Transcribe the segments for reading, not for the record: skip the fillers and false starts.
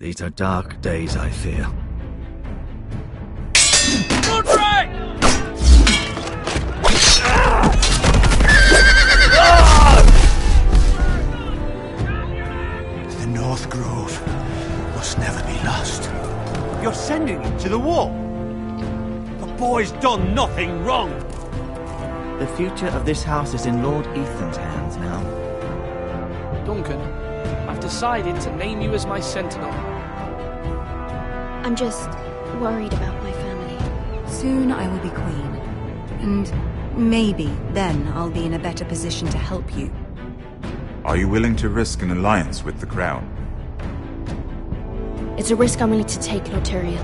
These are dark days, I fear. Roderick! The North Grove must never be lost. You're sending him to the war? The boy's done nothing wrong. The future of this house is in Lord Ethan's hands now. Duncan, I've decided to name you as my sentinel. I'm just worried about my family. Soon I will be queen. And maybe then I'll be in a better position to help you. Are you willing to risk an alliance with the Crown? It's a risk I'm willing to take, Lord Tyrion.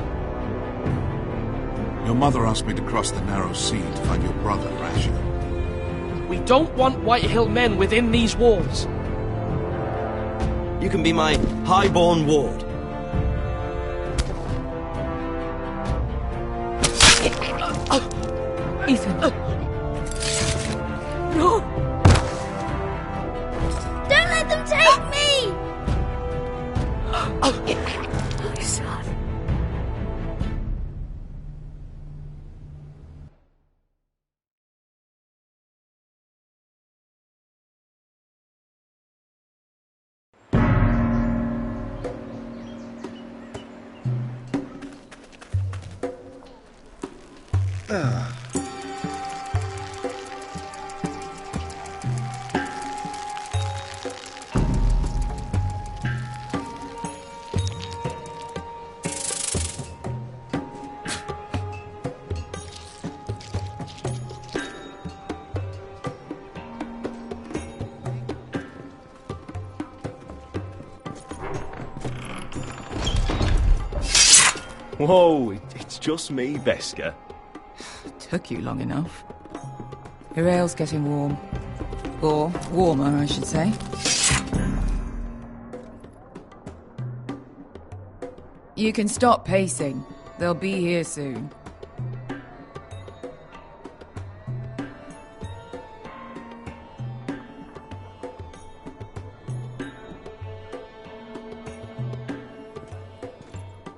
Your mother asked me to cross the narrow sea to find your brother, Rashid. We don't want Whitehill men within these walls. You can be my highborn ward. Ethan. No! Don't let them take me! My son. Whoa, it's just me, Beskha. Took you long enough. Your ale's getting warm. Or warmer, I should say. You can stop pacing. They'll be here soon.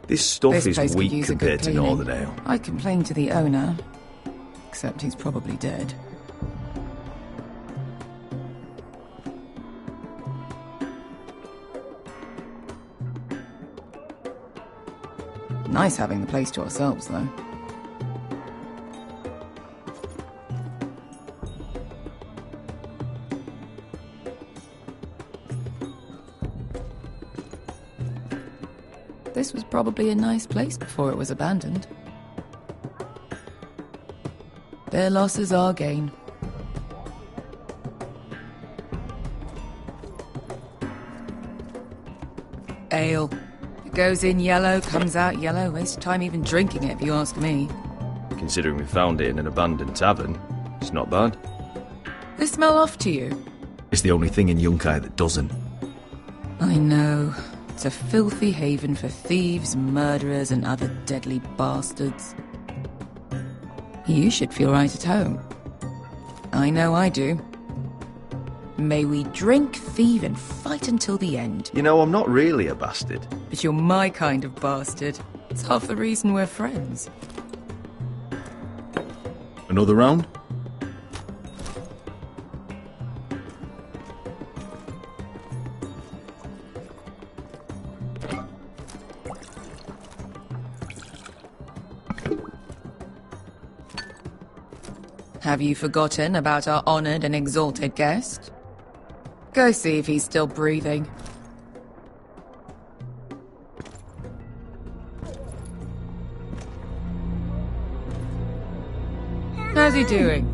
This stuff This place is could weak use a good compared to cleaning. Northern Ale. I complained to the owner, except he's probably dead. Nice having the place to ourselves, though. This was probably a nice place before it was abandoned. Their loss is our gain. Ale. It goes in yellow, comes out yellow. Waste of time even drinking it, if you ask me. Considering we found it in an abandoned tavern, it's not bad. They smell off to you. It's the only thing in Yunkai that doesn't. I know. It's a filthy haven for thieves, murderers, and other deadly bastards. You should feel right at home. I know I do. May we drink, thieve, and fight until the end. You know, I'm not really a bastard. But you're my kind of bastard. It's half the reason we're friends. Another round? Have you forgotten about our honored and exalted guest? Go see if he's still breathing. How's he doing?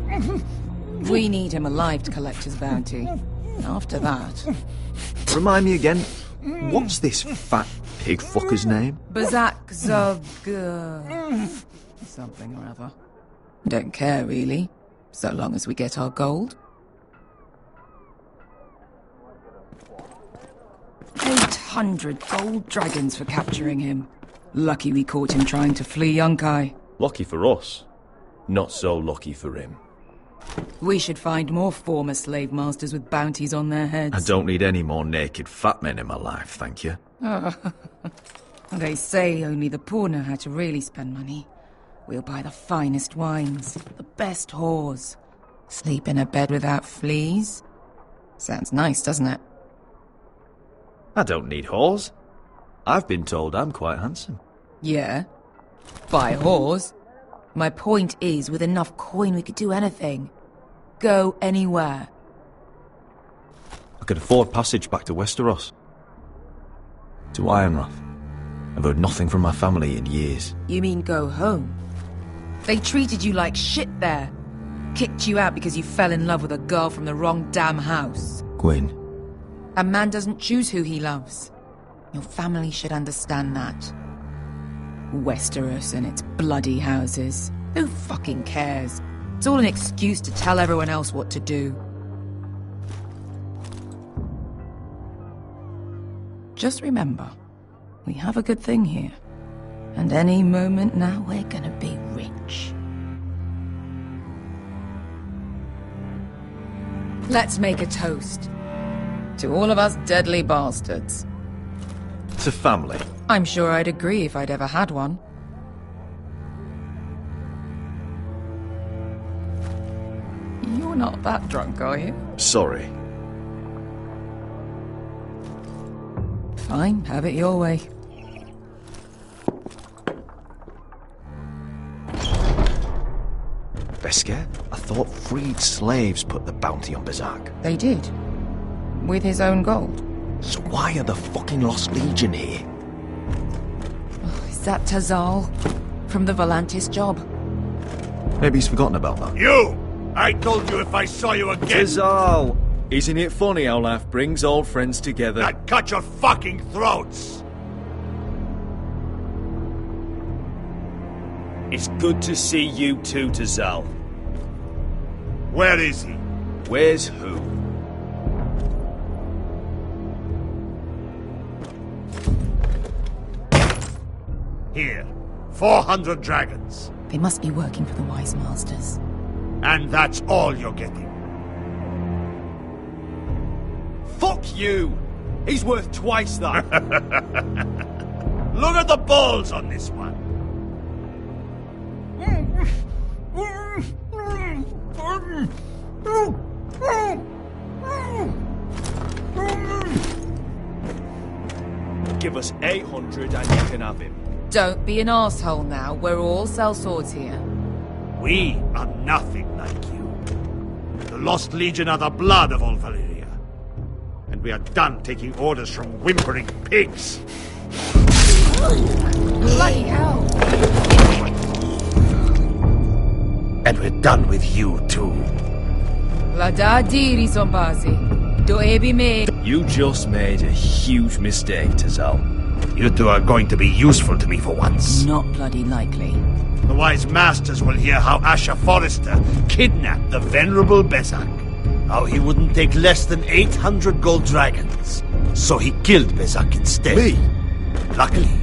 We need him alive to collect his bounty. After that... Remind me again, what's this fat pig fucker's name? Bazak Zog... something or other. Don't care, really. So long as we get our gold. 800 gold dragons for capturing him. Lucky we caught him trying to flee Yunkai. Lucky for us. Not so lucky for him. We should find more former slave masters with bounties on their heads. I don't need any more naked fat men in my life, thank you. They say only the poor know how to really spend money. We'll buy the finest wines, the best whores. Sleep in a bed without fleas. Sounds nice, doesn't it? I don't need whores. I've been told I'm quite handsome. Yeah. Buy whores. My point is, with enough coin we could do anything. Go anywhere. I could afford passage back to Westeros. To Ironrath. I've heard nothing from my family in years. You mean go home? They treated you like shit there. Kicked you out because you fell in love with a girl from the wrong damn house. Gwyn. A man doesn't choose who he loves. Your family should understand that. Westeros and its bloody houses. Who fucking cares? It's all an excuse to tell everyone else what to do. Just remember, we have a good thing here. And any moment now, we're gonna be rich. Let's make a toast. To all of us deadly bastards. To family. I'm sure I'd agree if I'd ever had one. You're not that drunk, are you? Sorry. Fine, have it your way. Beskar? I thought freed slaves put the bounty on Berserk. They did. With his own gold. So why are the fucking Lost Legion here? Is that Tazal? From the Volantis job? Maybe he's forgotten about that. You! I told you if I saw you again... Tazal! Isn't it funny how life brings old friends together? I'd cut your fucking throats! It's good to see you too, Tazal. Where is he? Where's who? Here. 400 dragons. They must be working for the Wise Masters. And that's all you're getting. Fuck you! He's worth twice that. Look at the balls on this one. Give us 800 and you can have him. Don't be an asshole now. We're all sellswords here. We are nothing like you. The Lost Legion are the blood of all Valyria. And we are done taking orders from whimpering pigs. Bloody hell! And we're done with you, too. La da diri Zombazi. Do ebi me. You just made a huge mistake, Tazal. You two are going to be useful to me for once. Not bloody likely. The Wise Masters will hear how Asher Forrester kidnapped the venerable Besak. How he wouldn't take less than 800 gold dragons. So he killed Besak instead. Me? Luckily,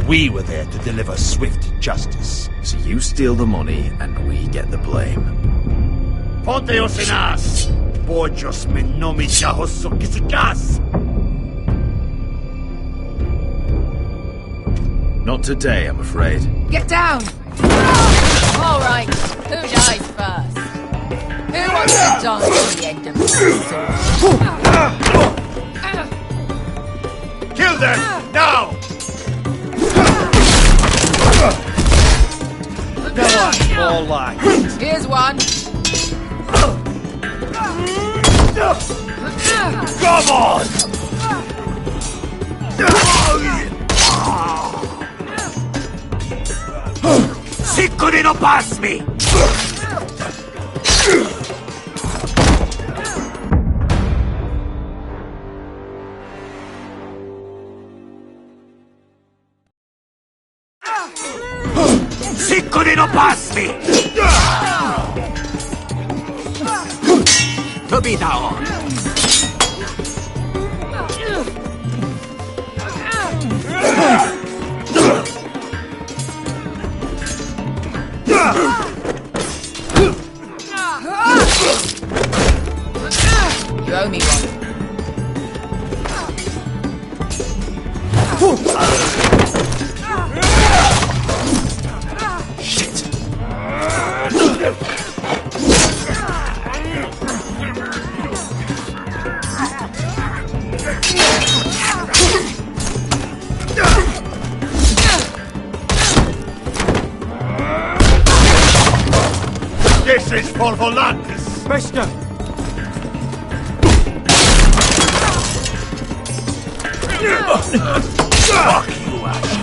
we were there to deliver swift justice. So you steal the money and we get the blame. Ponteos en as! Bojos me nomi chahoso kisikas! Not today, I'm afraid. Get down! All right, who dies first? Who wants to die at the end of the Kill them! Now! Go on, more like. Here's one. Come on! Siccone no pass me! Siccone no pass me! Tobitao! Shit! This is for Volantis! Bester! Fuck you, Ash!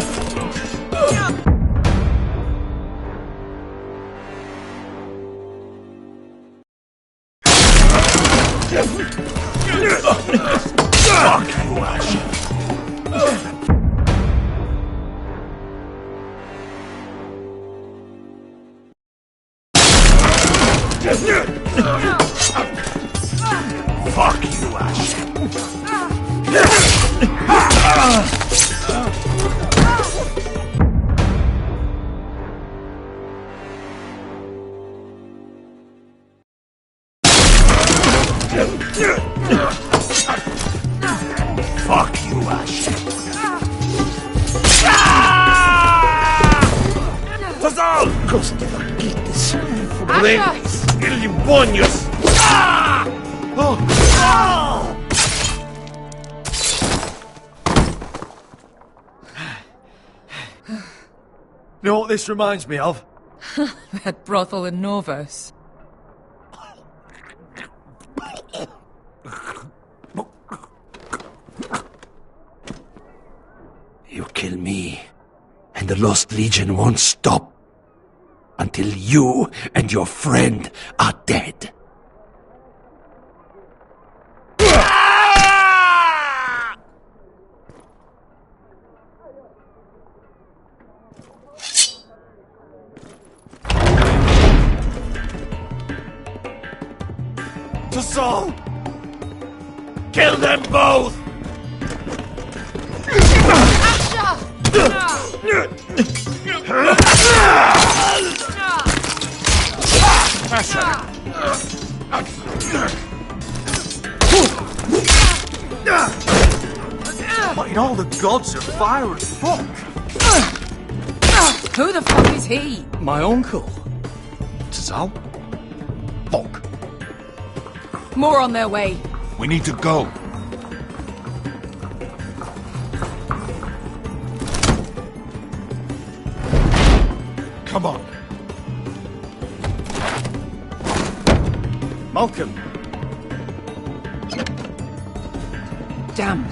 Fuck you, Ash! Fuck you, Ash! Fuck you, Ash! Tazal! Costa Vaquitas! Frenes! Ilibonios! You know what this reminds me of? That brothel in Norvos. You kill me, and the Lost Legion won't stop until you and your friend are dead. Tazal! Kill them both! What in all the gods of fire and fuck? Who the fuck is he? My uncle. Tazal? Fuck. More on their way. We need to go. Come on. Malcolm. Damn.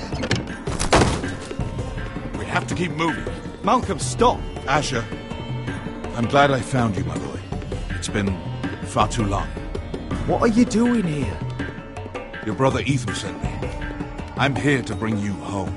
We have to keep moving. Malcolm, stop. Asher, I'm glad I found you, my boy. It's been far too long. What are you doing here? Your brother Ethan sent me. I'm here to bring you home.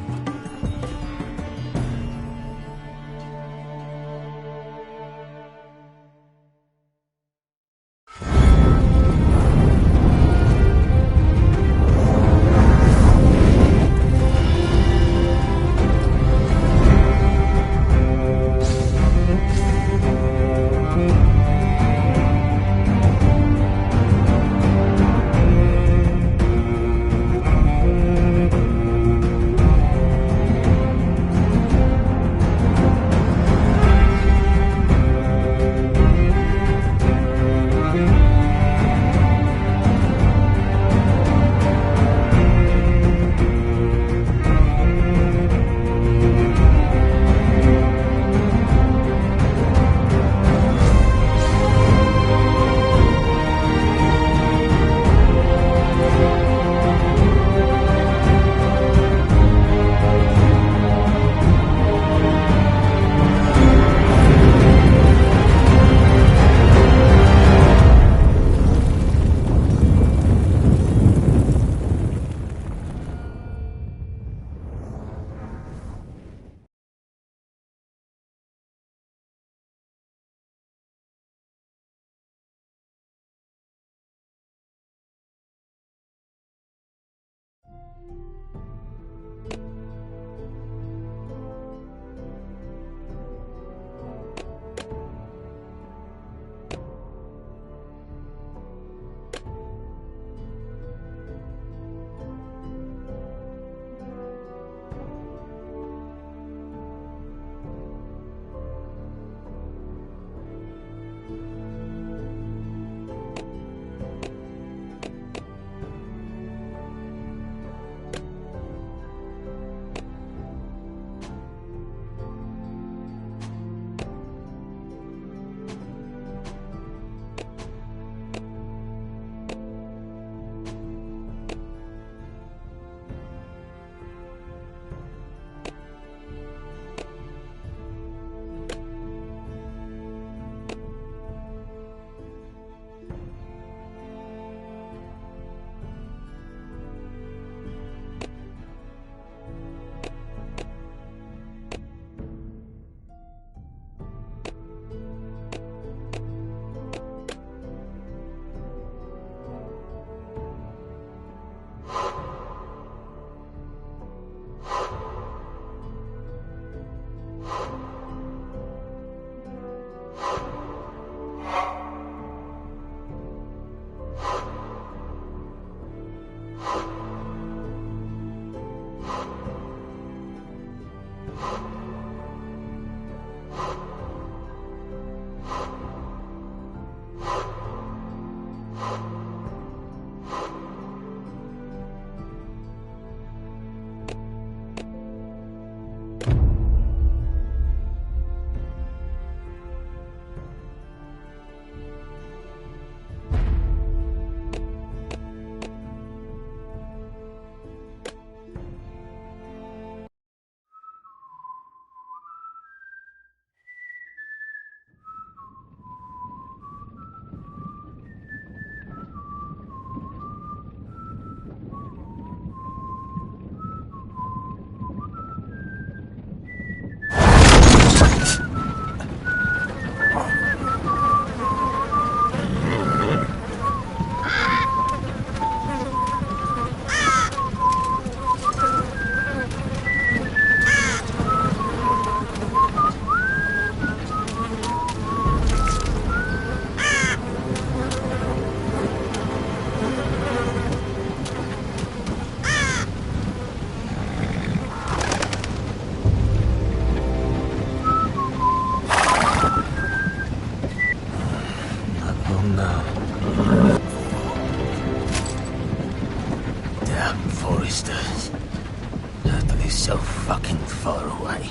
so fucking far away.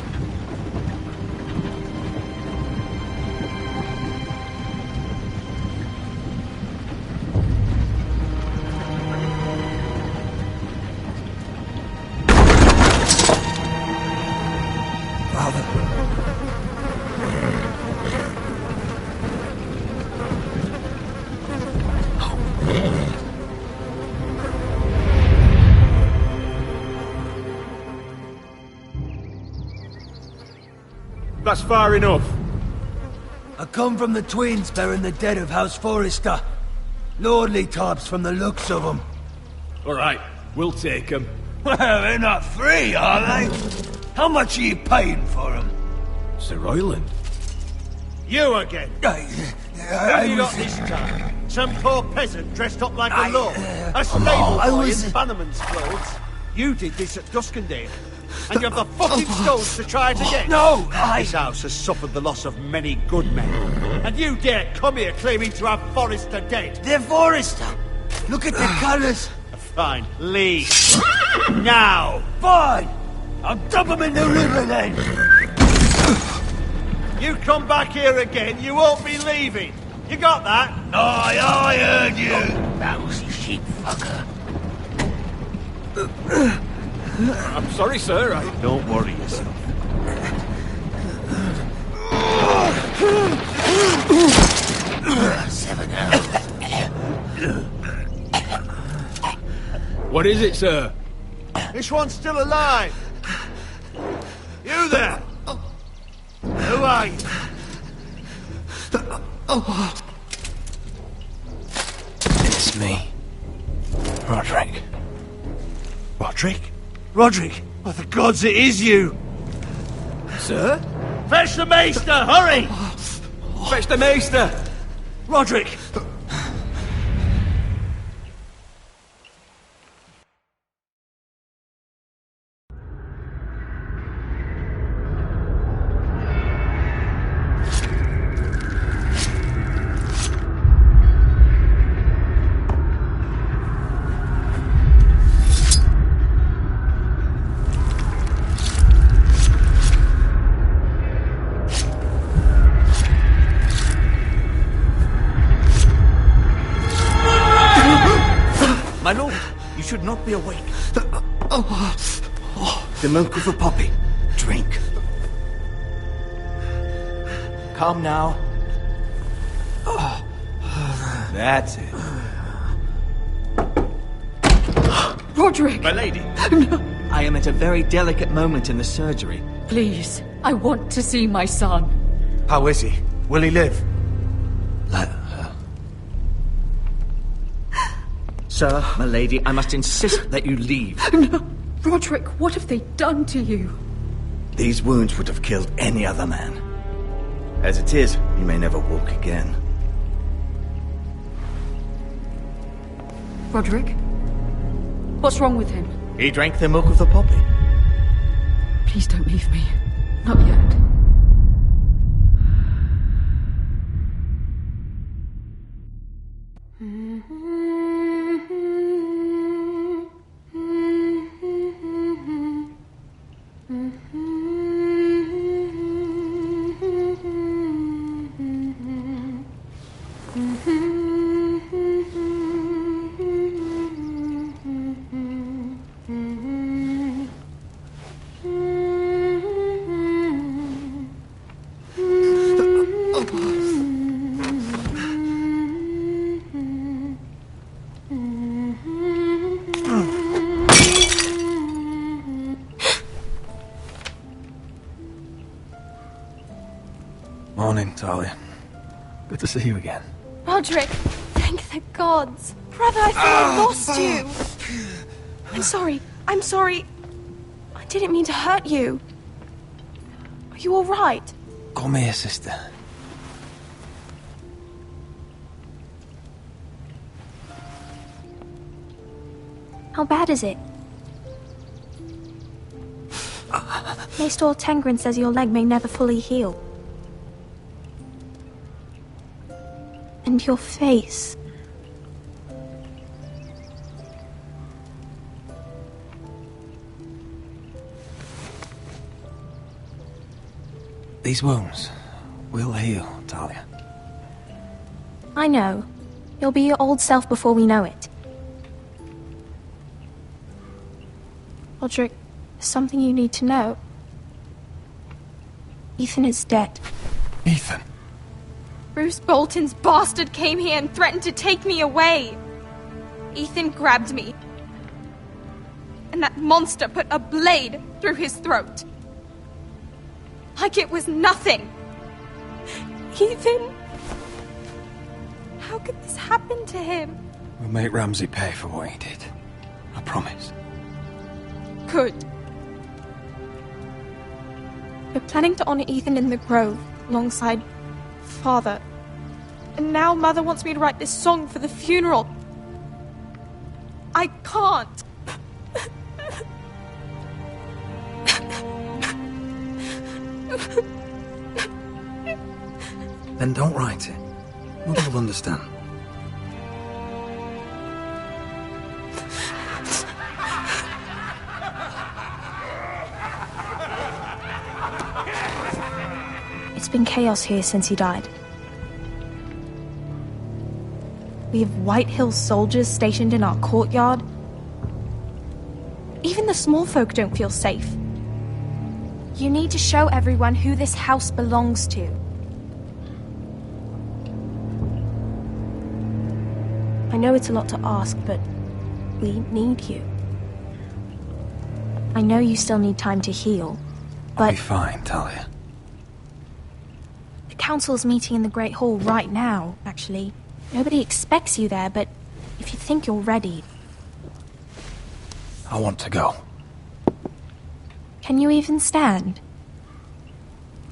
That's far enough. I come from the twins bearing the dead of House Forrester. Lordly tops from the looks of them. Alright, we'll take them. Well, they're not free, are they? How much are you paying for them? Sir Royland. You again? I Who you got was- this time? Some poor peasant dressed up like I- a lord? A stable I boy was- in Bannerman's clothes? You did this at Duskendale. And you have the fucking stones to try it again? No, This house has suffered the loss of many good men. And you dare come here claiming to have Forrester dead? They're Forrester. Look at the colours. Fine, leave. Now! Fine. I'll dump them in the river then. You come back here again, you won't be leaving. You got that? I heard you. Lousy sheep fucker. I'm sorry, sir. Don't worry yourself. Seven hours. What is it, sir? This one's still alive. You there? Who are you? It's me. Roderick. Roderick? Roderick! By the gods, it is you! Sir? Fetch the maester, hurry! Fetch the maester! Roderick! My lord, you should not be awake. The milk of a poppy. Drink. Calm now. That's it. Roderick! My lady. I am at a very delicate moment in the surgery. Please, I want to see my son. How is he? Will he live? Sir, my lady, I must insist that you leave. No! Roderick, what have they done to you? These wounds would have killed any other man. As it is, he may never walk again. Roderick? What's wrong with him? He drank the milk of the poppy. Please don't leave me. Not yet. Morning, Talia. Good to see you again. Roderick, thank the gods. Brother, I thought I lost you. I'm sorry. I didn't mean to hurt you. Are you all right? Come here, sister. How bad is it? Maester Tengrin says your leg may never fully heal. And your face. These wounds will heal, Talia. I know. You'll be your old self before we know it. Roderick, there's something you need to know. Ethan is dead. Ethan? Bruce Bolton's bastard came here and threatened to take me away. Ethan grabbed me. And that monster put a blade through his throat. Like it was nothing. Ethan... How could this happen to him? We'll make Ramsay pay for what he did. I promise. Good. We're planning to honor Ethan in the Grove, alongside Father. And now Mother wants me to write this song for the funeral. I can't. Then don't write it. Mother will understand. It's been chaos here since he died. We have White Hill soldiers stationed in our courtyard. Even the small folk don't feel safe. You need to show everyone who this house belongs to. I know it's a lot to ask, but we need you. I know you still need time to heal, but... I'll be fine, Talia. The council's meeting in the Great Hall right now, actually. Nobody expects you there, but if you think you're ready... I want to go. Can you even stand?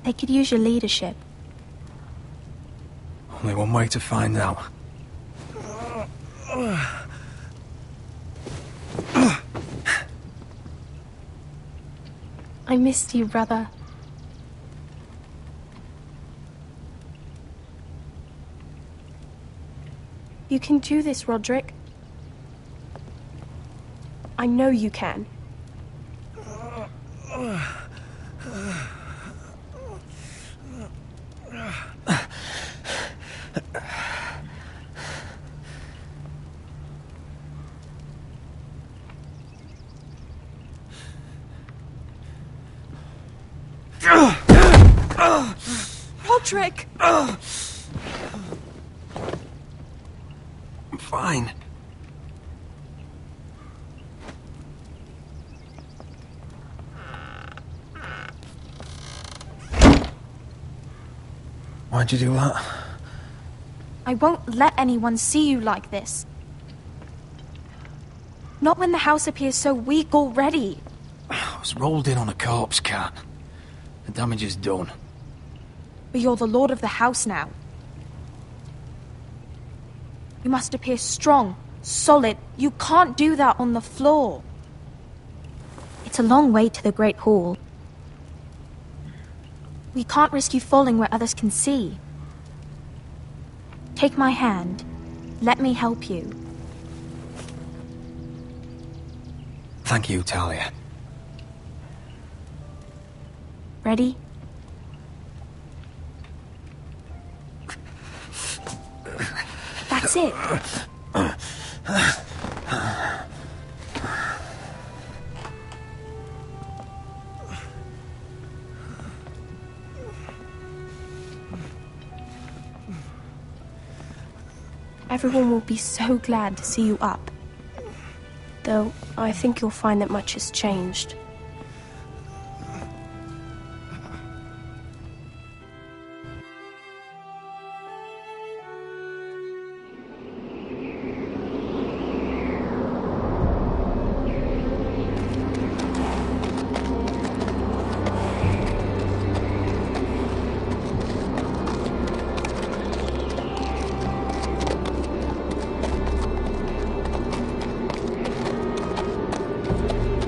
They could use your leadership. Only one way to find out. I missed you, brother. You can do this, Roderick. I know you can. Roderick! I'm fine. Why'd you do that? I won't let anyone see you like this. Not when the house appears so weak already. I was rolled in on a corpse cart. The damage is done. But you're the lord of the house now. You must appear strong, solid. You can't do that on the floor. It's a long way to the Great Hall. We can't risk you falling where others can see. Take my hand. Let me help you. Thank you, Talia. Ready? That's it. Everyone will be so glad to see you up. Though, I think you'll find that much has changed.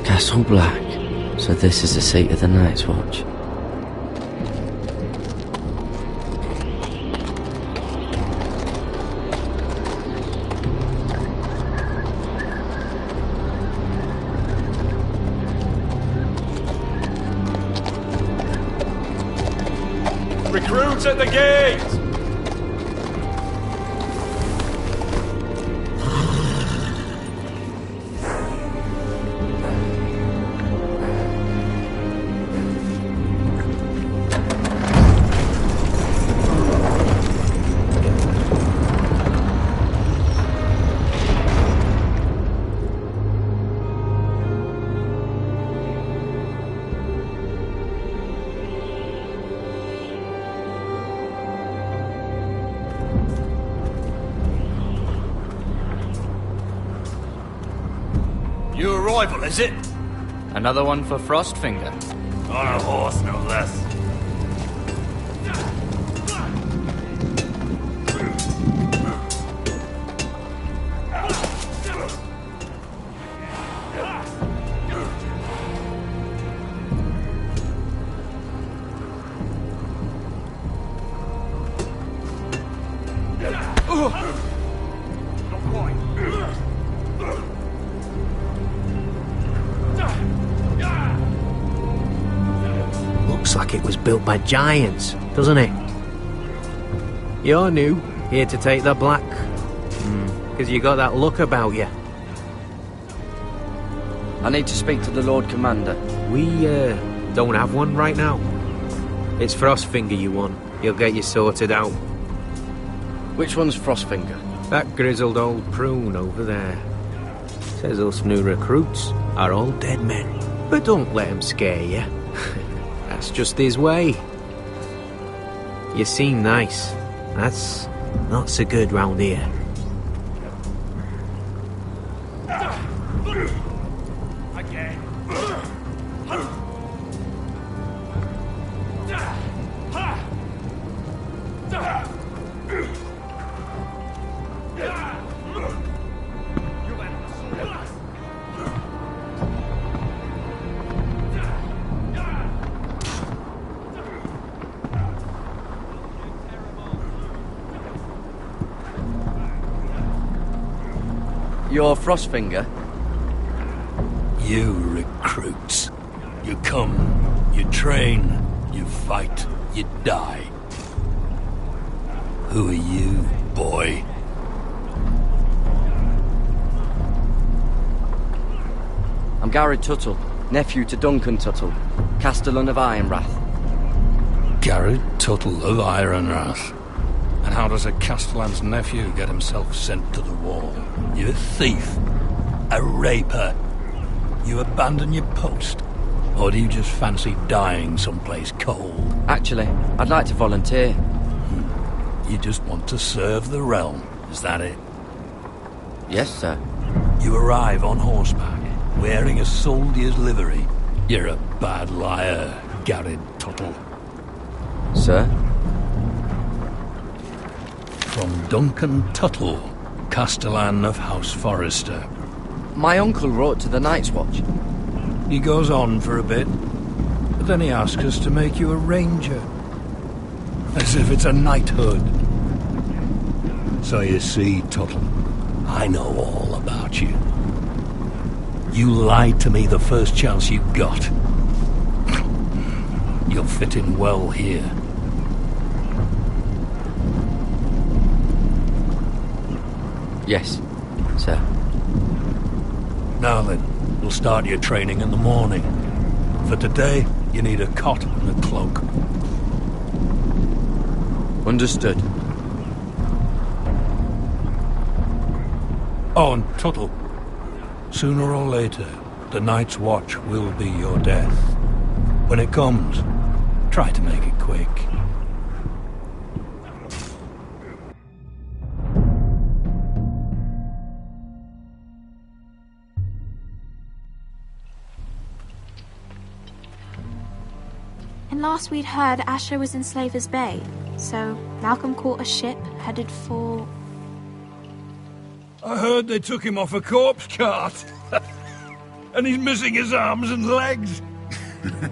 Castle Black. So this is the seat of the Night's Watch. Recruits at the gate! New arrival, is it? Another one for Frostfinger. On a horse, no less. Looks like it was built by giants, doesn't it? You're new, here to take the black. Because you got that look about you. I need to speak to the Lord Commander. We, don't have one right now. It's Frostfinger you want. He'll get you sorted out. Which one's Frostfinger? That grizzled old prune over there. Says us new recruits are all dead men. But don't let him scare you. That's just his way. You seem nice. That's not so good round here. You're Frostfinger? You recruits. You come, you train, you fight, you die. Who are you, boy? I'm Gary Tuttle, nephew to Duncan Tuttle, Castellan of Ironrath. Gary Tuttle of Ironrath. And how does a Castellan's nephew get himself sent to the wall? You a thief? A raper? You abandon your post? Or do you just fancy dying someplace cold? Actually, I'd like to volunteer. You just want to serve the realm, is that it? Yes, sir. You arrive on horseback, wearing a soldier's livery. You're a bad liar, Gary Tuttle. Sir? From Duncan Tuttle, Castellan of House Forrester. My uncle wrote to the Night's Watch. He goes on for a bit, but then he asks us to make you a ranger. As if it's a knighthood. So you see, Tuttle, I know all about you. You lied to me the first chance you got. You'll fit in well here. Yes, sir. Now then, we'll start your training in the morning. For today, you need a cot and a cloak. Understood. Oh, and Tuttle, sooner or later, the Night's Watch will be your death. When it comes, try to make it quick. And last we'd heard, Asher was in Slaver's Bay, so Malcolm caught a ship headed for... I heard they took him off a corpse cart. And he's missing his arms and legs.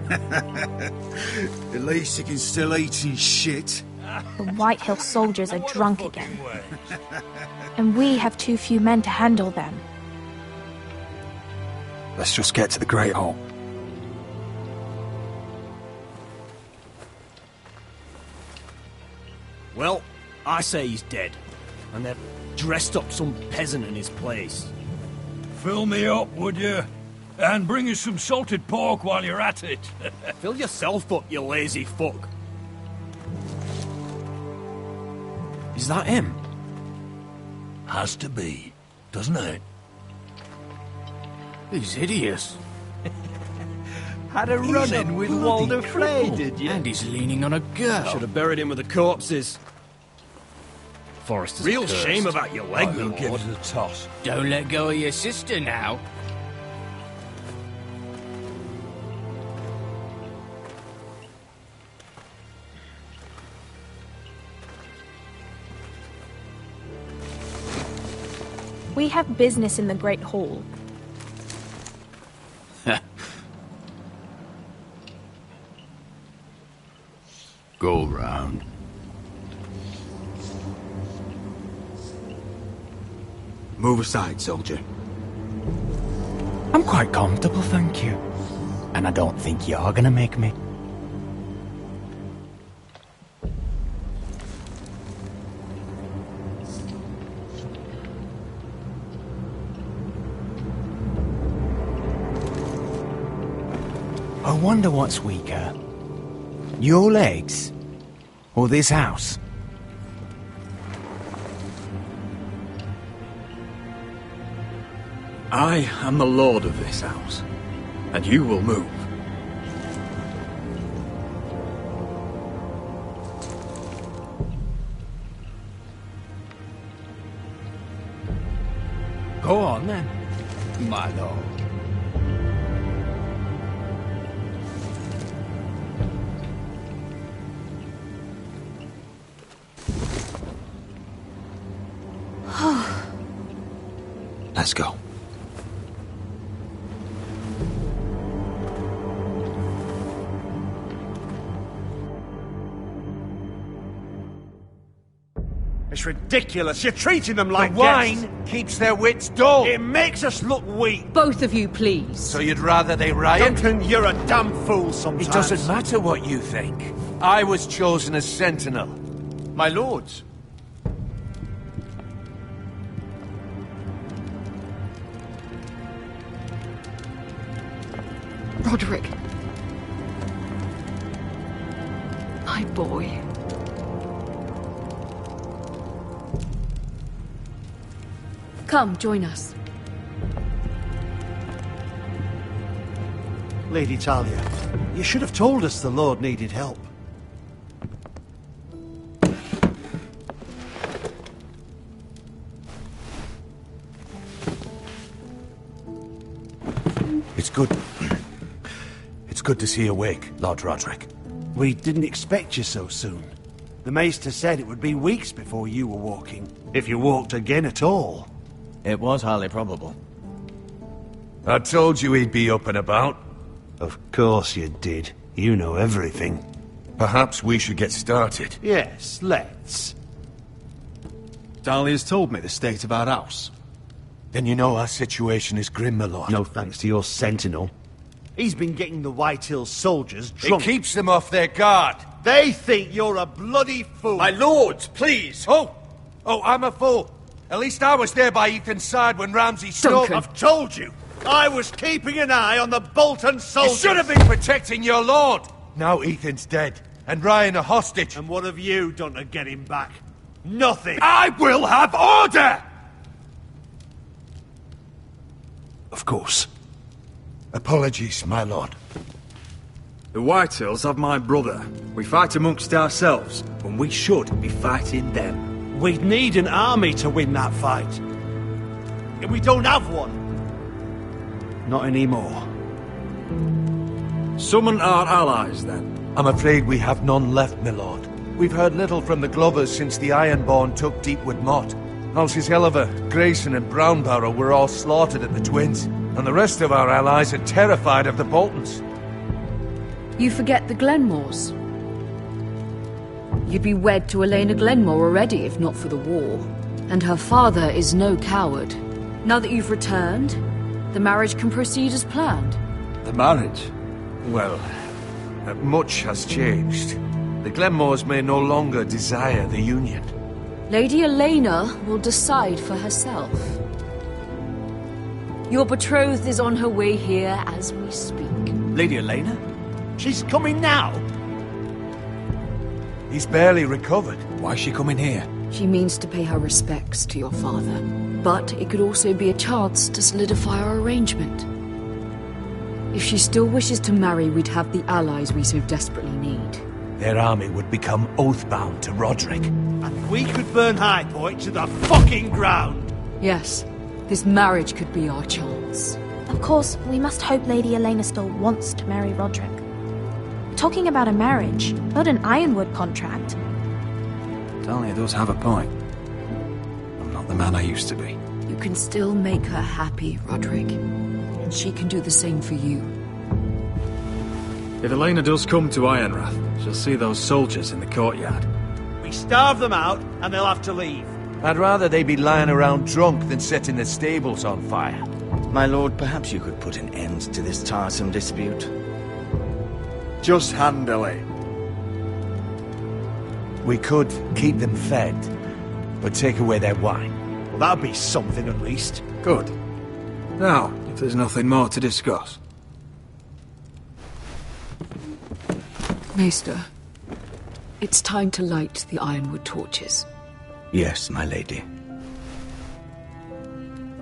At least he can still eat his shit. The White Hill soldiers are drunk again. And we have too few men to handle them. Let's just get to the Great Hall. Well, I say he's dead. And they've dressed up some peasant in his place. Fill me up, would you? And bring us some salted pork while you're at it. Fill yourself up, you lazy fuck. Is that him? Has to be, doesn't it? He's hideous. Had a run-in with Walder Frey, did you? And he's leaning on a girl. Should have buried him with the corpses. Forrester's Real cursed. shame about your leg, Who my gives lord. us a toss? Don't let go of your sister now. We have business in the Great Hall. Go round. Move aside, soldier. I'm quite comfortable, thank you. And I don't think you're gonna make me. I wonder what's weaker. Your legs? Or this house? I am the lord of this house, and you will move. Go on then, my lord. Let's go. It's ridiculous. You're treating them like The wine keeps their wits dull. It makes us look weak. Both of you, please. So you'd rather they riot? Duncan, you're a damn fool sometimes. It doesn't matter what you think. I was chosen as sentinel. My lords. Roderick. My boy. Come, join us. Lady Talia, you should have told us the Lord needed help. It's good. It's good to see you awake, Lord Roderick. We didn't expect you so soon. The Maester said it would be weeks before you were walking, if you walked again at all. It was highly probable. I told you he'd be up and about. Of course you did. You know everything. Perhaps we should get started. Yes, let's. Dahlia's told me the state of our house. Then you know our situation is grim, my lord. No thanks to your sentinel. He's been getting the White Hills soldiers drunk. It keeps them off their guard. They think you're a bloody fool. My lords, please. Oh, I'm a fool. At least I was there by Ethan's side when Ramsay stole. I've told you. I was keeping an eye on the Bolton soldiers. You should have been protecting your lord. Now Ethan's dead, and Ryan a hostage. And what have you done to get him back? Nothing. I will have order! Of course. Apologies, my lord. The Whitehills have my brother. We fight amongst ourselves, when we should be fighting them. We'd need an army to win that fight. And we don't have one. Not anymore. Summon our allies, then. I'm afraid we have none left, my lord. We've heard little from the Glovers since the Ironborn took Deepwood Motte. Halsey's Helliver, Grayson and Brownbarrow were all slaughtered at the Twins, and the rest of our allies are terrified of the Boltons. You forget the Glenmores. You'd be wed to Elena Glenmore already if not for the war. And her father is no coward. Now that you've returned, the marriage can proceed as planned. The marriage? Well, much has changed. The Glenmores may no longer desire the Union. Lady Elena will decide for herself. Your betrothed is on her way here as we speak. Lady Elena? She's coming now? He's barely recovered. Why is she coming here? She means to pay her respects to your father. But it could also be a chance to solidify our arrangement. If she still wishes to marry, we'd have the allies we so desperately need. Their army would become oathbound to Roderick. And we could burn Highpoint to the fucking ground! Yes, this marriage could be our chance. Of course, we must hope Lady Elena still wants to marry Roderick. Talking about a marriage, not an Ironwood contract. Talia does have a point. I'm not the man I used to be. You can still make her happy, Roderick. And she can do the same for you. If Elena does come to Ironrath, she'll see those soldiers in the courtyard. We starve them out, and they'll have to leave. I'd rather they be lying around drunk than setting the stables on fire. My lord, perhaps you could put an end to this tiresome dispute. Just handle it. We could keep them fed, but take away their wine. Well, that'd be something at least. Good. Now, if there's nothing more to discuss. Maester, it's time to light the Ironwood torches. Yes, my lady.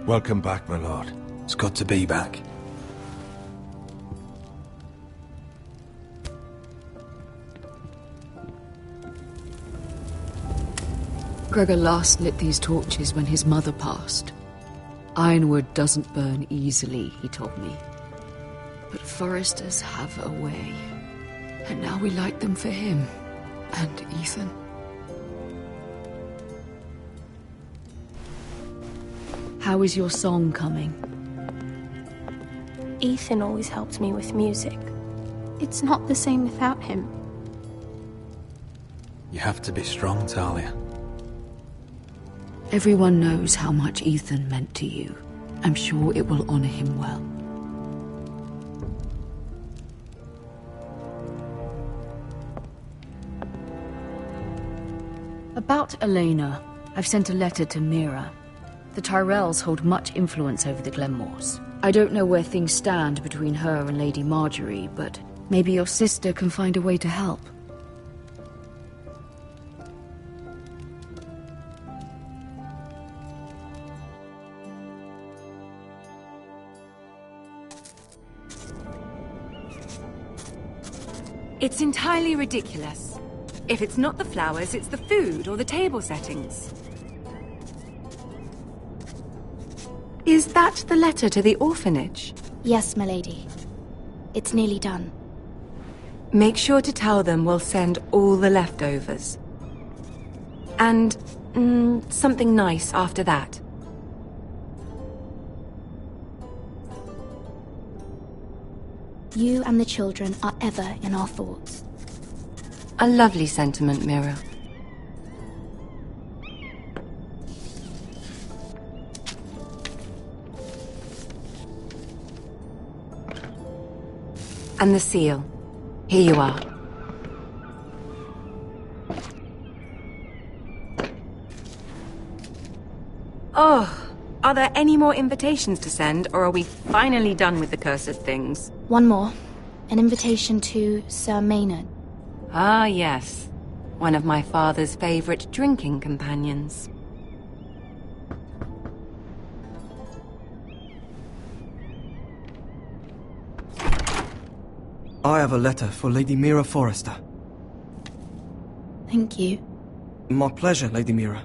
Welcome back, my lord. It's good to be back. Gregor last lit these torches when his mother passed. Ironwood doesn't burn easily, he told me. But foresters have a way. And now we light them for him. And Ethan. How is your song coming? Ethan always helps me with music. It's not the same without him. You have to be strong, Talia. Everyone knows how much Ethan meant to you. I'm sure it will honor him well. About Elena, I've sent a letter to Mira. The Tyrells hold much influence over the Glenmores. I don't know where things stand between her and Lady Marjorie, but maybe your sister can find a way to help. It's entirely ridiculous. If it's not the flowers, it's the food or the table settings. Is that the letter to the orphanage? Yes, my lady. It's nearly done. Make sure to tell them we'll send all the leftovers. And, something nice after that. You and the children are ever in our thoughts. A lovely sentiment, Mira. And the seal. Here you are. Oh, are there any more invitations to send, or are we finally done with the cursed things? One more. An invitation to Sir Maynard. Ah, yes. One of my father's favorite drinking companions. I have a letter for Lady Mira Forrester. Thank you. My pleasure, Lady Mira.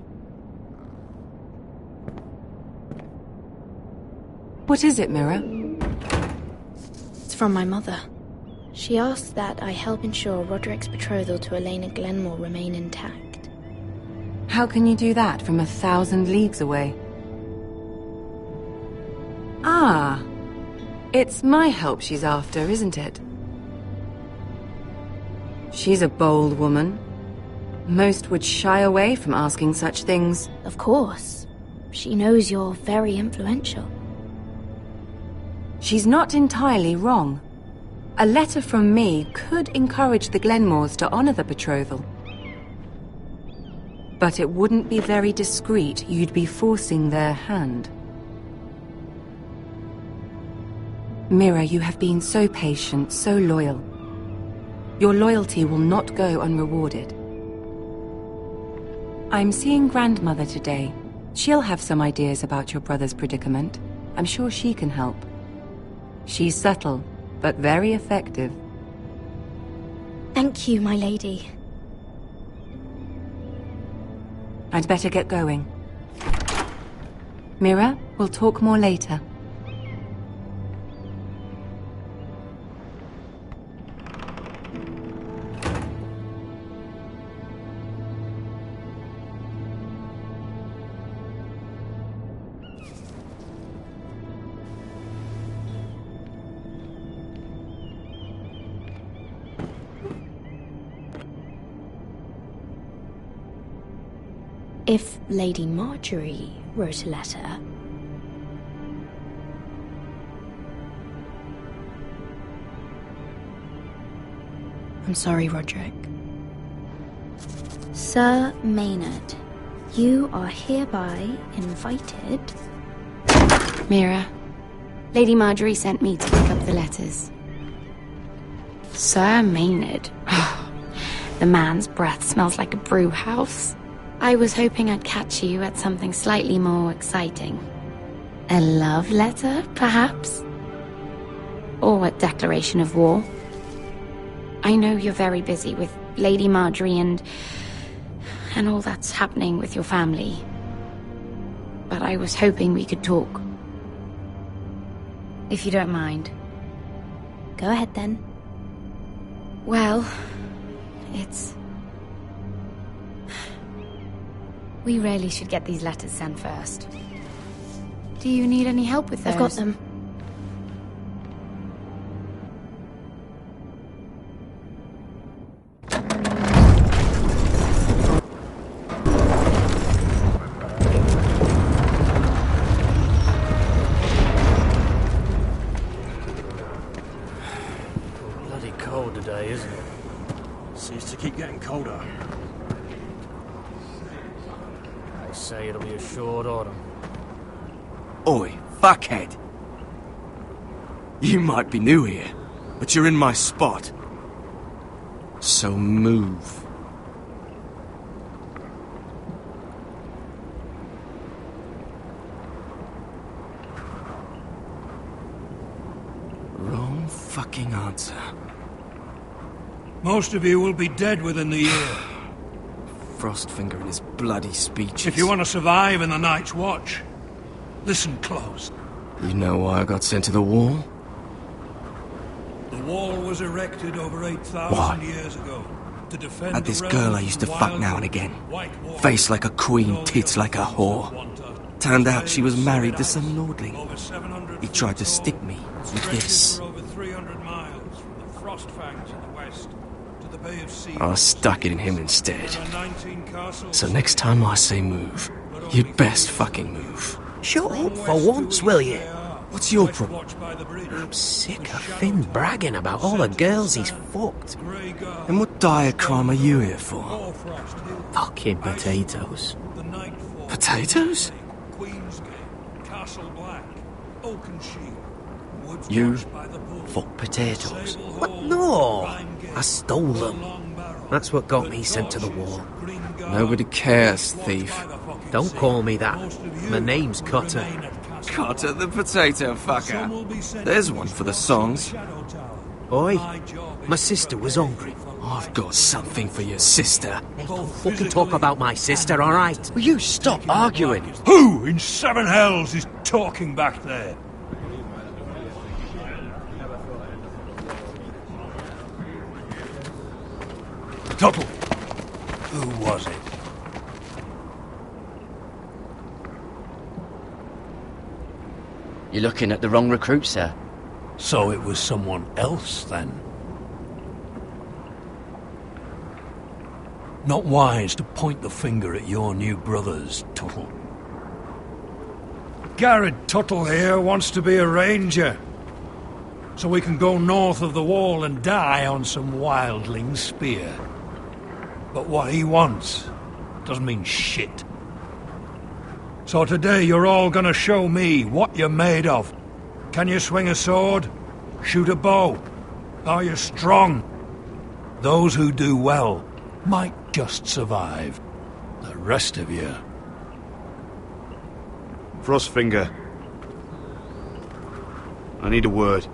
What is it, Mira? It's from my mother. She asks that I help ensure Roderick's betrothal to Elena Glenmore remain intact. How can you do that from 1,000 leagues away? Ah, it's my help she's after, isn't it? She's a bold woman. Most would shy away from asking such things. Of course. She knows you're very influential. She's not entirely wrong. A letter from me could encourage the Glenmores to honor the betrothal. But it wouldn't be very discreet. You'd be forcing their hand. Mira, you have been so patient, so loyal. Your loyalty will not go unrewarded. I'm seeing Grandmother today. She'll have some ideas about your brother's predicament. I'm sure she can help. She's subtle, but very effective. Thank you, my lady. I'd better get going. Mira, we'll talk more later. If Lady Marjorie wrote a letter... I'm sorry, Roderick. Sir Maynard, you are hereby invited... Mira, Lady Marjorie sent me to pick up the letters. Sir Maynard. The man's breath smells like a brew house. I was hoping I'd catch you at something slightly more exciting. A love letter, perhaps? Or a declaration of war? I know you're very busy with Lady Marjorie and all that's happening with your family. But I was hoping we could talk. If you don't mind. Go ahead, then. Well, it's... We really should get these letters sent first. Do you need any help with those? I've got them. Bloody cold today, isn't it? Seems to keep getting colder. Say it'll be a short autumn. Oi, fuckhead. You might be new here, but you're in my spot. So move. Wrong fucking answer. Most of you will be dead within the year. Frostfinger and his bloody speeches. If you want to survive in the Night's Watch, listen close. You know why I got sent to the wall? The wall was erected over 8,000 years ago to defend Had this the girl I realms used to from fuck wild now and again. white water. Face like a queen, tits like a whore. Turned out she was married to some lordling. He tried to stick me with this. For over 300 miles from the Frostfangs in the west to the Bay of Seas. I stuck it in him instead. There are 19 castles. So next time I say move, you'd best fucking move. Shut up for once, will you? What's your problem? I'm sick of Finn bragging about all the girls he's fucked. And what dire crime are you here for? Fucking potatoes. Potatoes? Castle Black, Oakenshield, Woods You Watch by the Bull, fuck potatoes? Sable What? Hall, No! Reingate, I stole them. That's what got me sent to the wall. Nobody cares, thief. Don't call me that. My name's Cutter. Cutter the potato fucker. There's one for the songs. Oi, my sister was hungry. I've got something for your sister. Hey, don't fucking talk about my sister, alright? Will you stop arguing? Who in seven hells is talking back there? Tuttle. Who was it? You're looking at the wrong recruit, sir. So it was someone else, then? Not wise to point the finger at your new brothers, Tuttle. Garrett Tuttle here wants to be a ranger. so we can go north of the wall and die on some wildling spear. But what he wants doesn't mean shit. So today you're all gonna show me what you're made of. Can you swing a sword? Shoot a bow? Are you strong? Those who do well might just survive. The rest of you... Frostfinger. I need a word.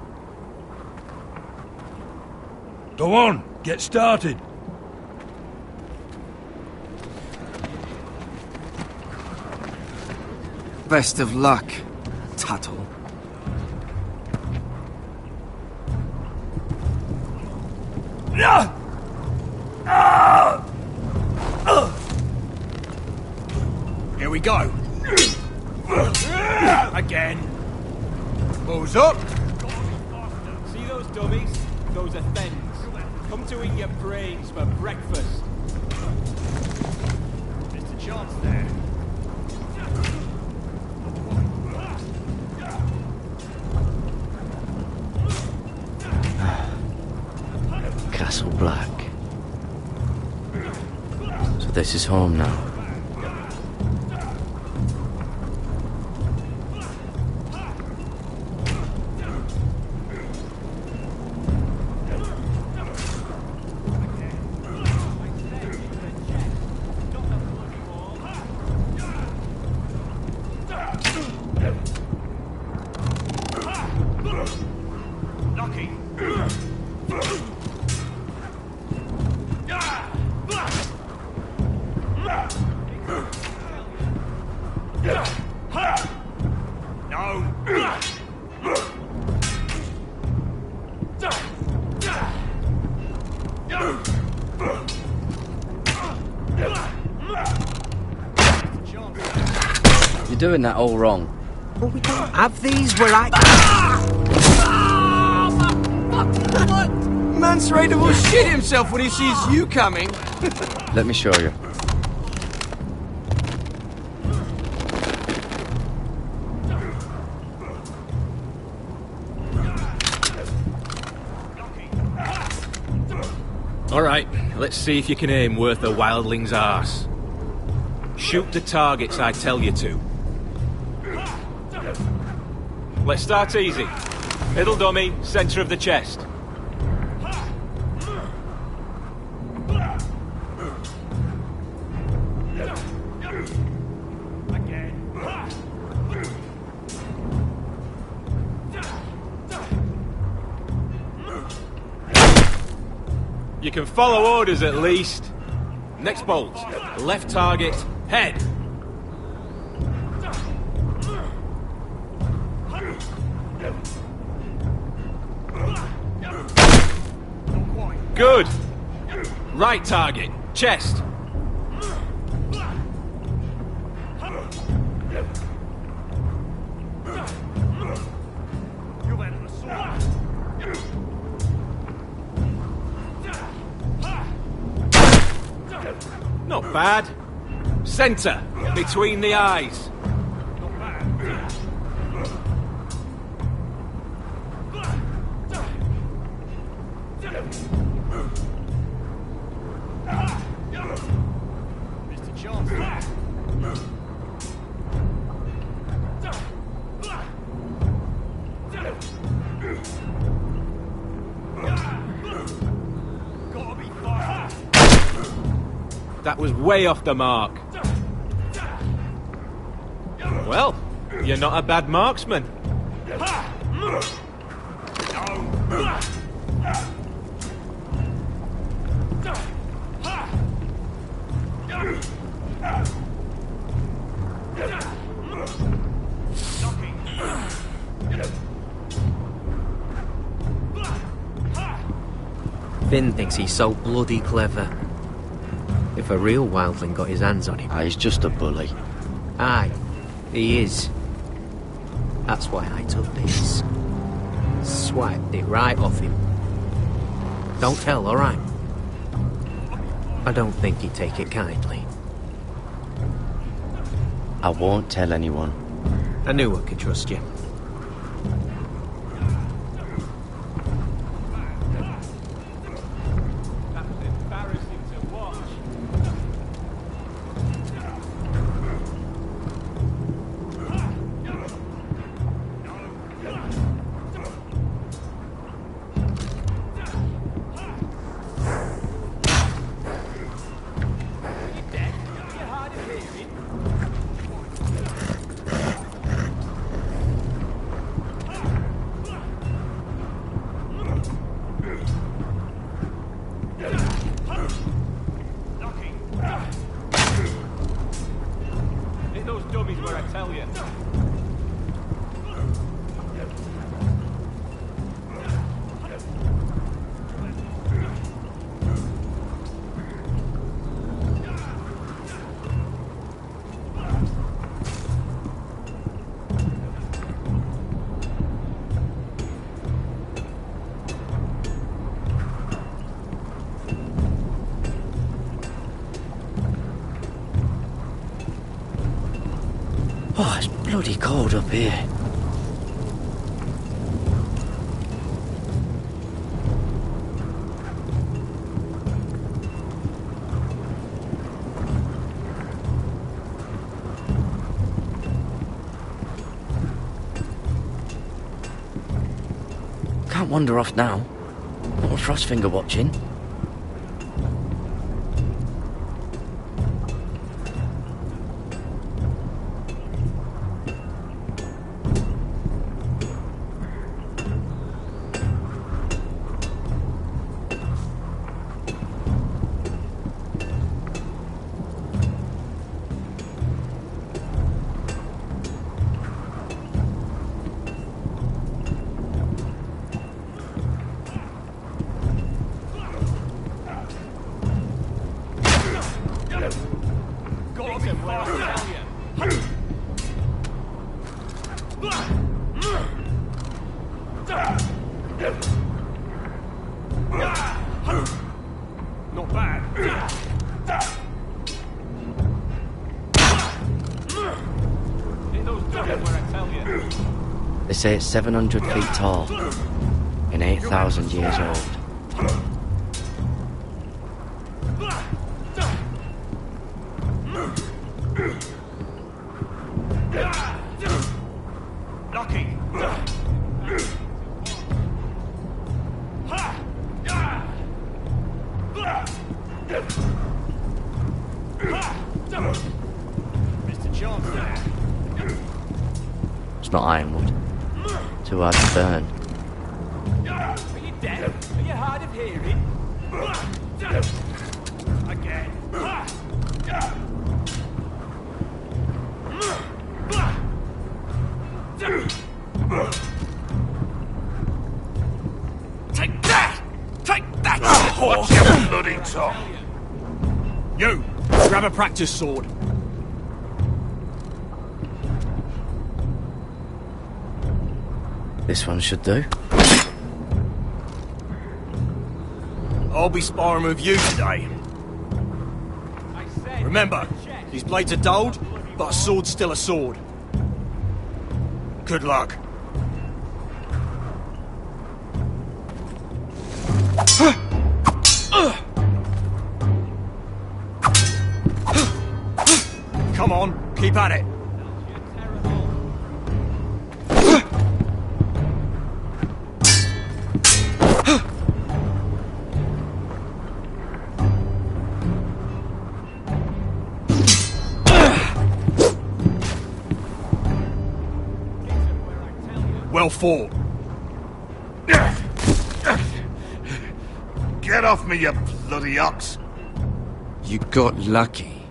Go on, get started. Best of luck, Tuttle. Here we go. Again. Balls up. See those dummies? Those are thens. Come to eat your brains for breakfast. Just a chance there. Castle Black. So this is home now. You're doing that all wrong. But we don't have these, we're like... Mance Rayder will shit himself when he sees you coming. Let me show you. Alright, let's see if you can aim worth a wildling's arse. Shoot the targets I tell you to. Let's start easy. Middle dummy, centre of the chest. You can follow orders at least. Next bolt. Left target, head. Good. Right target, chest. Not bad. Centre, between the eyes. That was way off the mark. Well, you're not a bad marksman. Finn thinks he's so bloody clever. If a real wildling got his hands on him... He's just a bully. Aye, he is. That's why I took this. Swiped it right off him. Don't tell, alright? I don't think he'd take it kindly. I won't tell anyone. I knew I could trust you. Oh, it's bloody cold up here. Can't wander off now. Not with Frostfinger watching. Not bad. They say it's 700 feet tall and 8,000 years old. Lucky. Mr. Chance there. It's not ironwood. Too hard to burn. Are you deaf? Are you hard of hearing? Again. Take that! Take that! Watch your bloody tongue! You! Grab a practice sword. This one should do. I'll be sparring with you today. Remember, these blades are dulled, but a sword's still a sword. Good luck. Come on, keep at it. Well fought. Get off me, you bloody ox! You got lucky.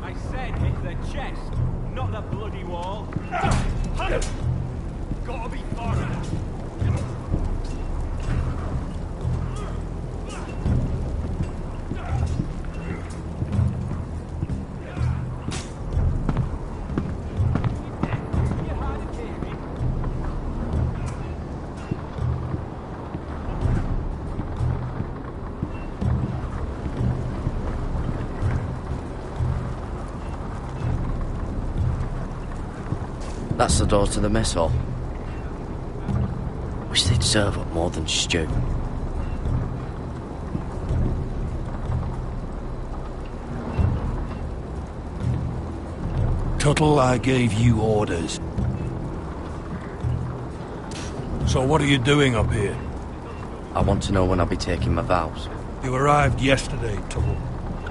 I said hit the chest, not the bloody wall. Gotta be farther. That's the door to the mess hall. Wish they'd serve up more than stew. Tuttle, I gave you orders. So what are you doing up here? I want to know when I'll be taking my vows. You arrived yesterday, Tuttle.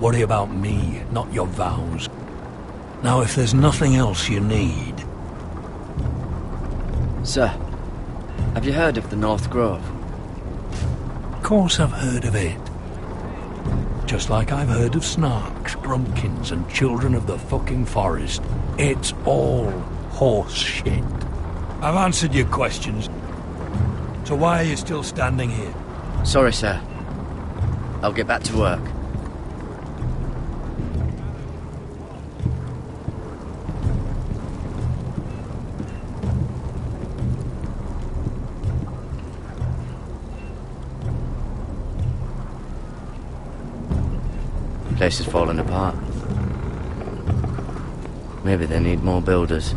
Worry about me, not your vows. Now, if there's nothing else you need... Sir, have you heard of the North Grove? Of course I've heard of it. Just like I've heard of Snarks, Grumpkins, and Children of the fucking Forest. It's all horse shit. I've answered your questions. So why are you still standing here? Sorry, sir. I'll get back to work. Place is falling apart. Maybe they need more builders.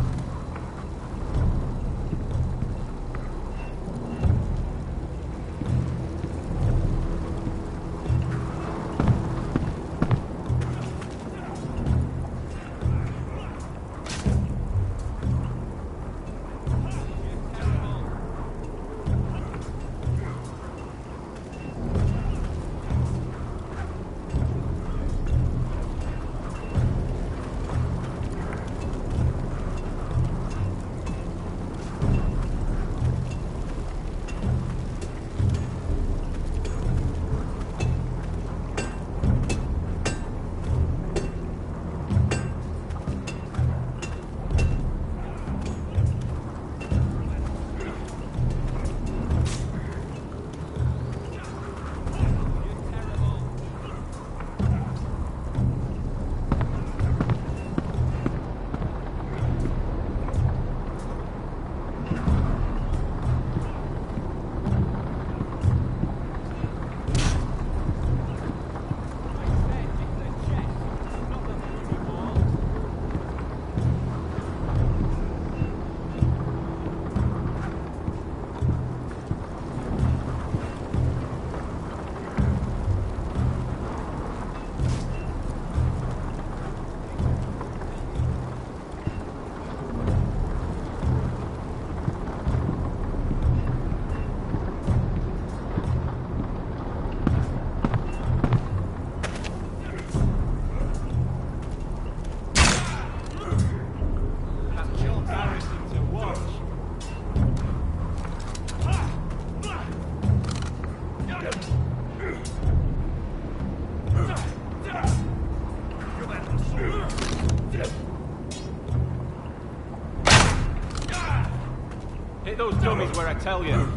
Hit those dummies where I tell you.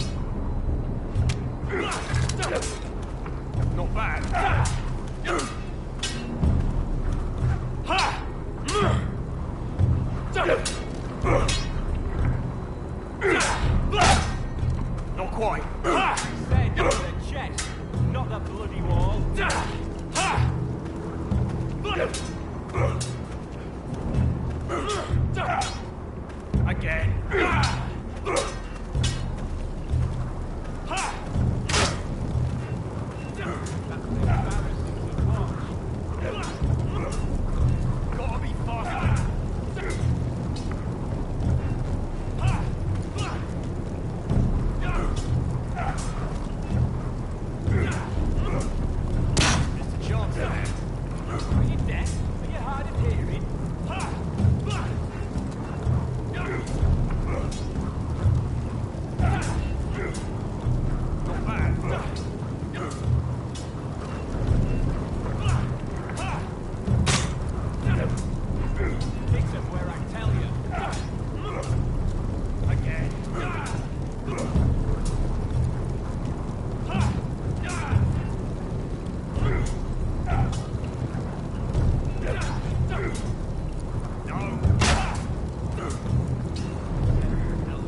Not bad. Not quite. Said the chest, not the bloody wall. Again. Gotta be faster. Mr. Johnson, are you deaf? Are you hard of hearing? Not bad. Fix them where I tell you. Again.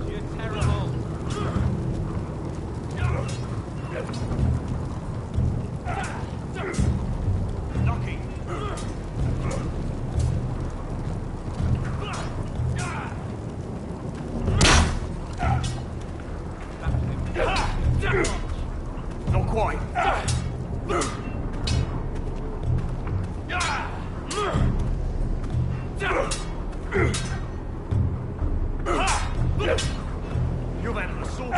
You're terrible. Knocking. Not quite. You've had an assault.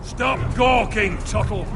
Stop gawking, Tuttle!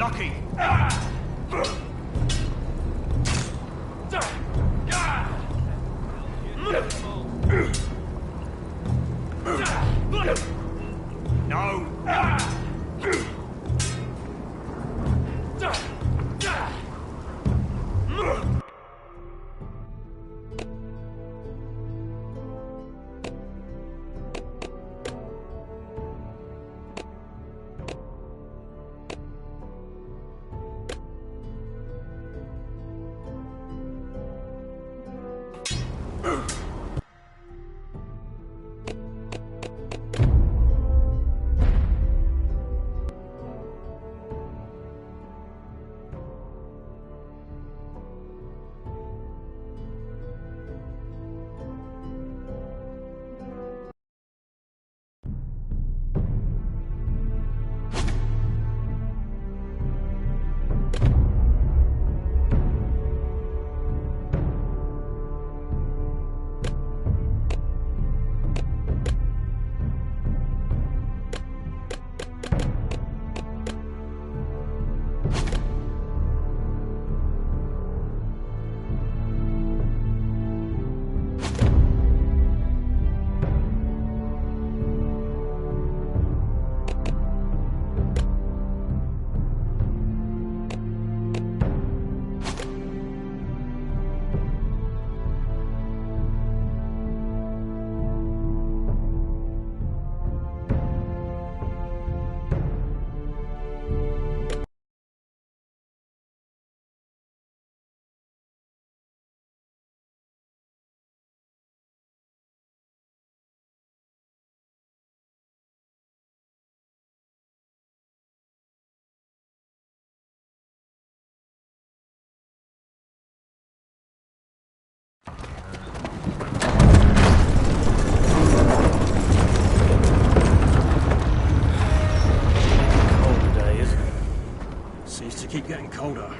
Lucky! No! Keep getting colder.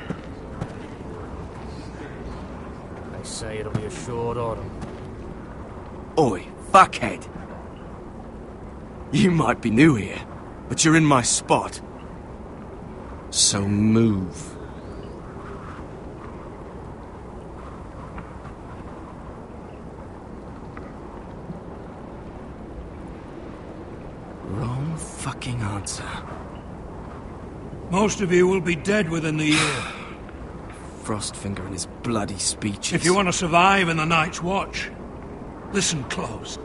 They say it'll be a short autumn. Oi, fuckhead. You might be new here, but you're in my spot. So move. Wrong fucking answer. Most of you will be dead within the year. Frostfinger and his bloody speeches. If you want to survive in the Night's Watch, listen close.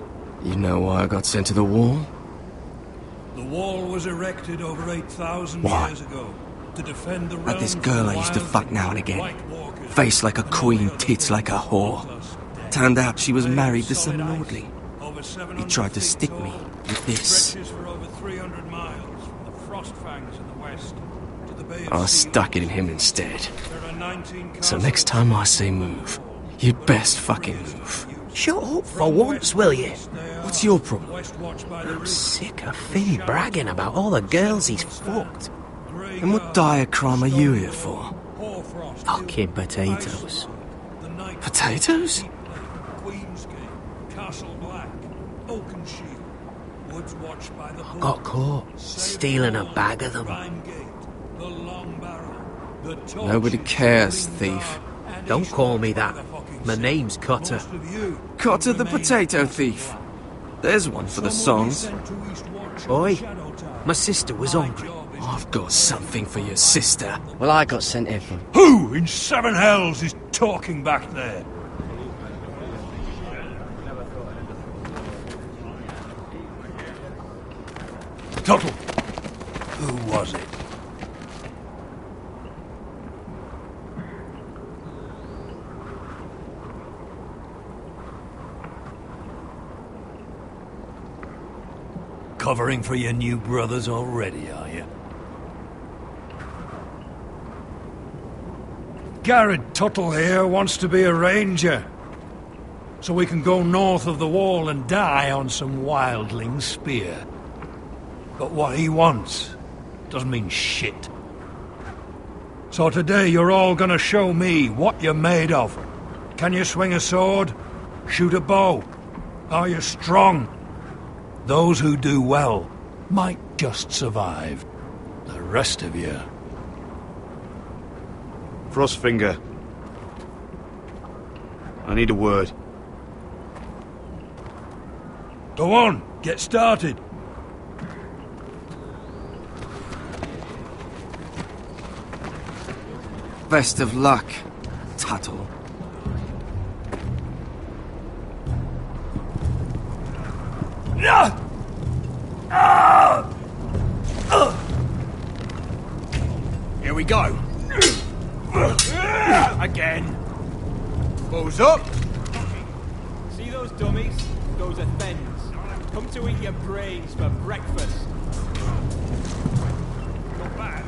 You know why I got sent to the wall? The wall was erected over 8,000 Why? years ago to defend the realm. Like this girl I used to fuck now and again. Face like a queen, tits like a whore. Turned out she was married to some lordly. He tried to stick me with this. For over 300 miles from the Frostfangs in the west to the Bay of I Seals. stuck it in him instead. There are 19 So next time I say move, you'd best fucking move. Shut up for once, will you? What's your problem? I'm sick of Finn bragging about all the girls he's fucked. And what dire crime are you here for? Fucking potatoes. Potatoes? Castle Black, Oakenshield, woods watched by the Bull, Got caught stealing a bag of them. Rimegate, the Long Barrow, the Torch. Nobody cares, thief. Don't call me that. My name's Cotter. Cotter the potato thief. There's one for the songs. Boy, my sister was hungry. I've got something for your sister. Well, I got sent here for... Who in seven hells is talking back there? Tuttle, who was it? Covering for your new brothers already, are you? Garrett Tuttle here wants to be a ranger, so we can go north of the wall and die on some wildling spear. But what he wants doesn't mean shit. So today you're all gonna show me what you're made of. Can you swing a sword? Shoot a bow? Are you strong? Those who do well might just survive. The rest of you Frostfinger. I need a word. Go on, get started. Best of luck, Tuttle. Here we go. Again. Balls up. See those dummies? Those are thens. Come to eat your brains for breakfast. Not bad.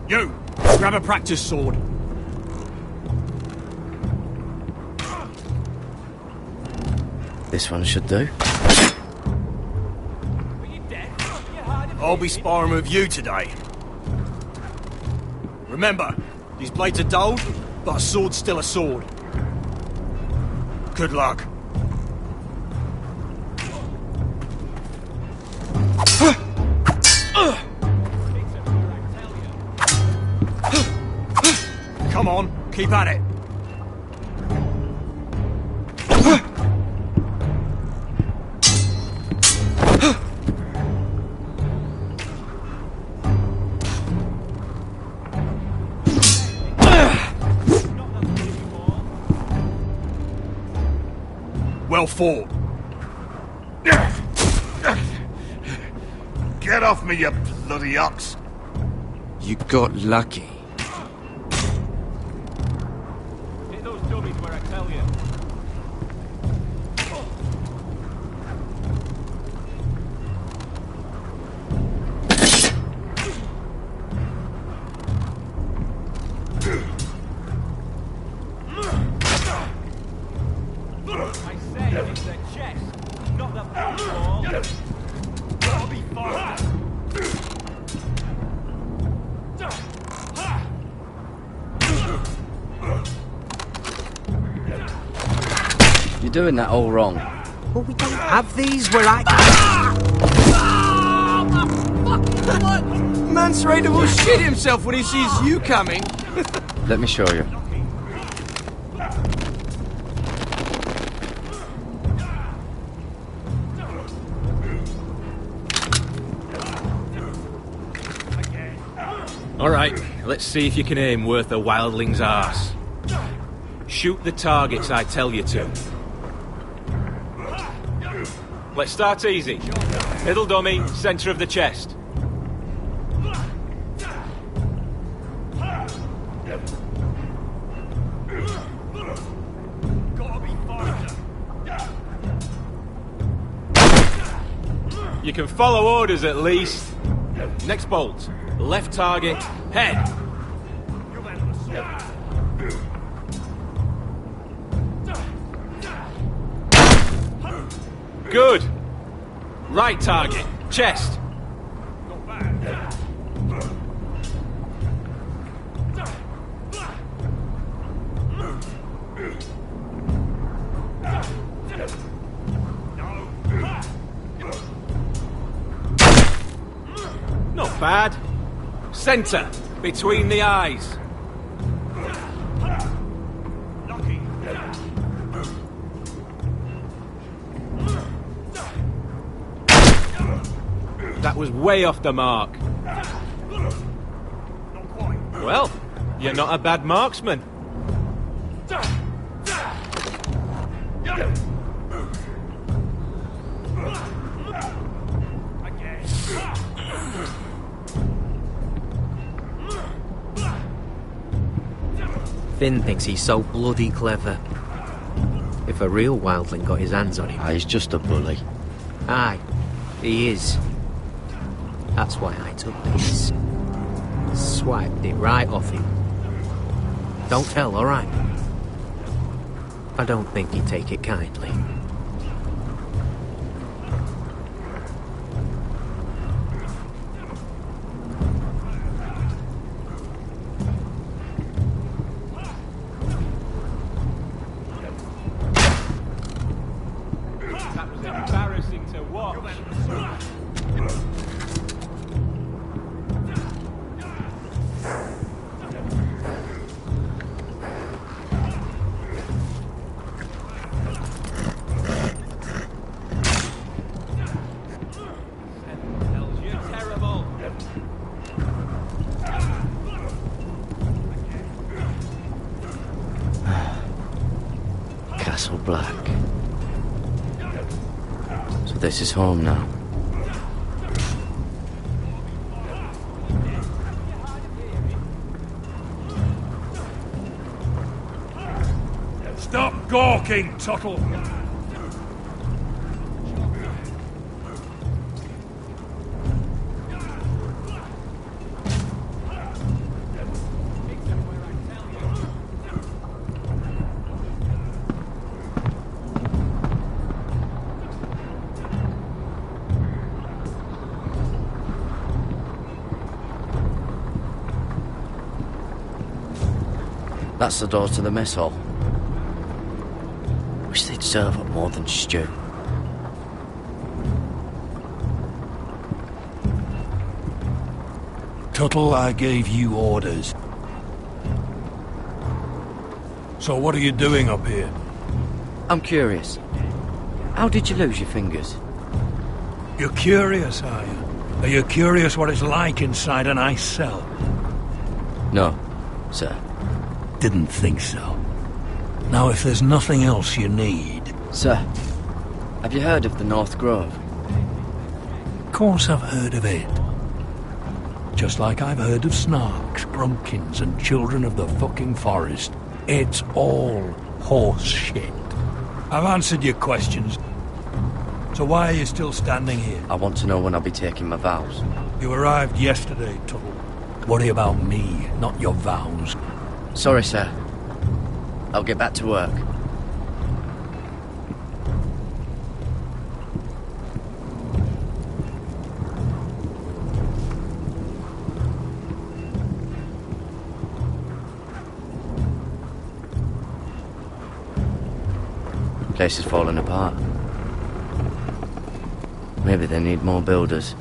You! Grab a practice sword. This one should do. I'll be sparring with you today. Remember, these blades are dulled, but a sword's still a sword. Good luck. Come on, keep at it. Well fought. Get off me, you bloody ox. You got lucky. Hit those dummies where I tell you. I said it's the chest, not the ball. Gotta be faster. You're doing that all wrong. But we don't have these where I... Mance Raider will shit himself when he sees you coming. Let me show you. Alright, let's see if you can aim worth a wildling's arse. Shoot the targets I tell you to. Let's start easy. Middle dummy, centre of the chest. You can follow orders at least. Next bolt. Left target, head. Good. Right target, chest. Not bad. Center, between the eyes. That was way off the mark. Well, you're not a bad marksman. Finn thinks he's so bloody clever. If a real wildling got his hands on him... He's just a bully. Aye, he is. That's why I took these. Swiped it right off him. Don't tell, alright? I don't think he'd take it kindly. That was embarrassing to watch. Castle Black. So this is home now. Stop gawking, Tuttle! That's the door to the mess hall. Wish they'd serve up more than stew. Tuttle, I gave you orders. So what are you doing up here? I'm curious. How did you lose your fingers? You're curious, are you? Are you curious what it's like inside an ice cell? No, sir. Didn't think so. Now, if there's nothing else you need... Sir, have you heard of the North Grove? Of course I've heard of it. Just like I've heard of Snarks, Grunkins, and Children of the fucking Forest. It's all horse shit. I've answered your questions. So why are you still standing here? I want to know when I'll be taking my vows. You arrived yesterday, Tuttle. Worry about me, not your vows. Sorry, sir. I'll get back to work. Place is falling apart. Maybe they need more builders.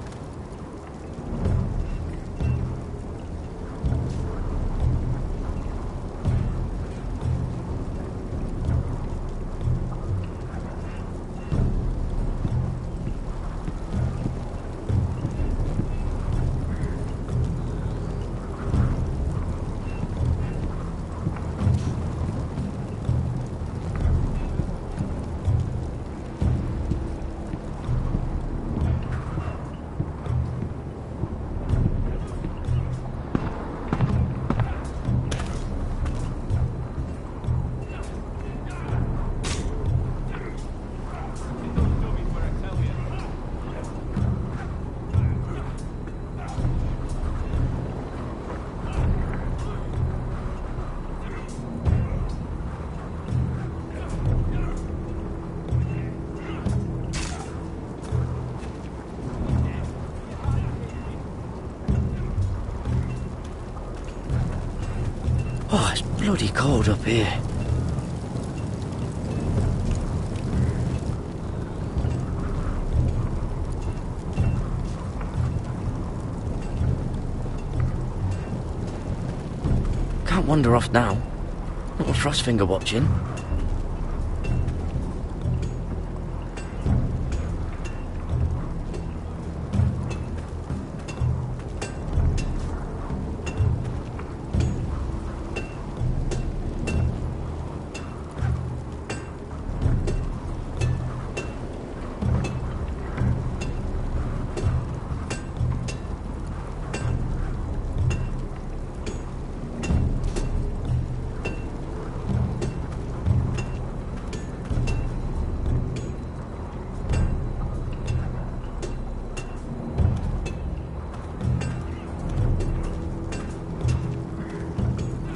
Oh, it's bloody cold up here. Can't wander off now. Not with Frostfinger watching.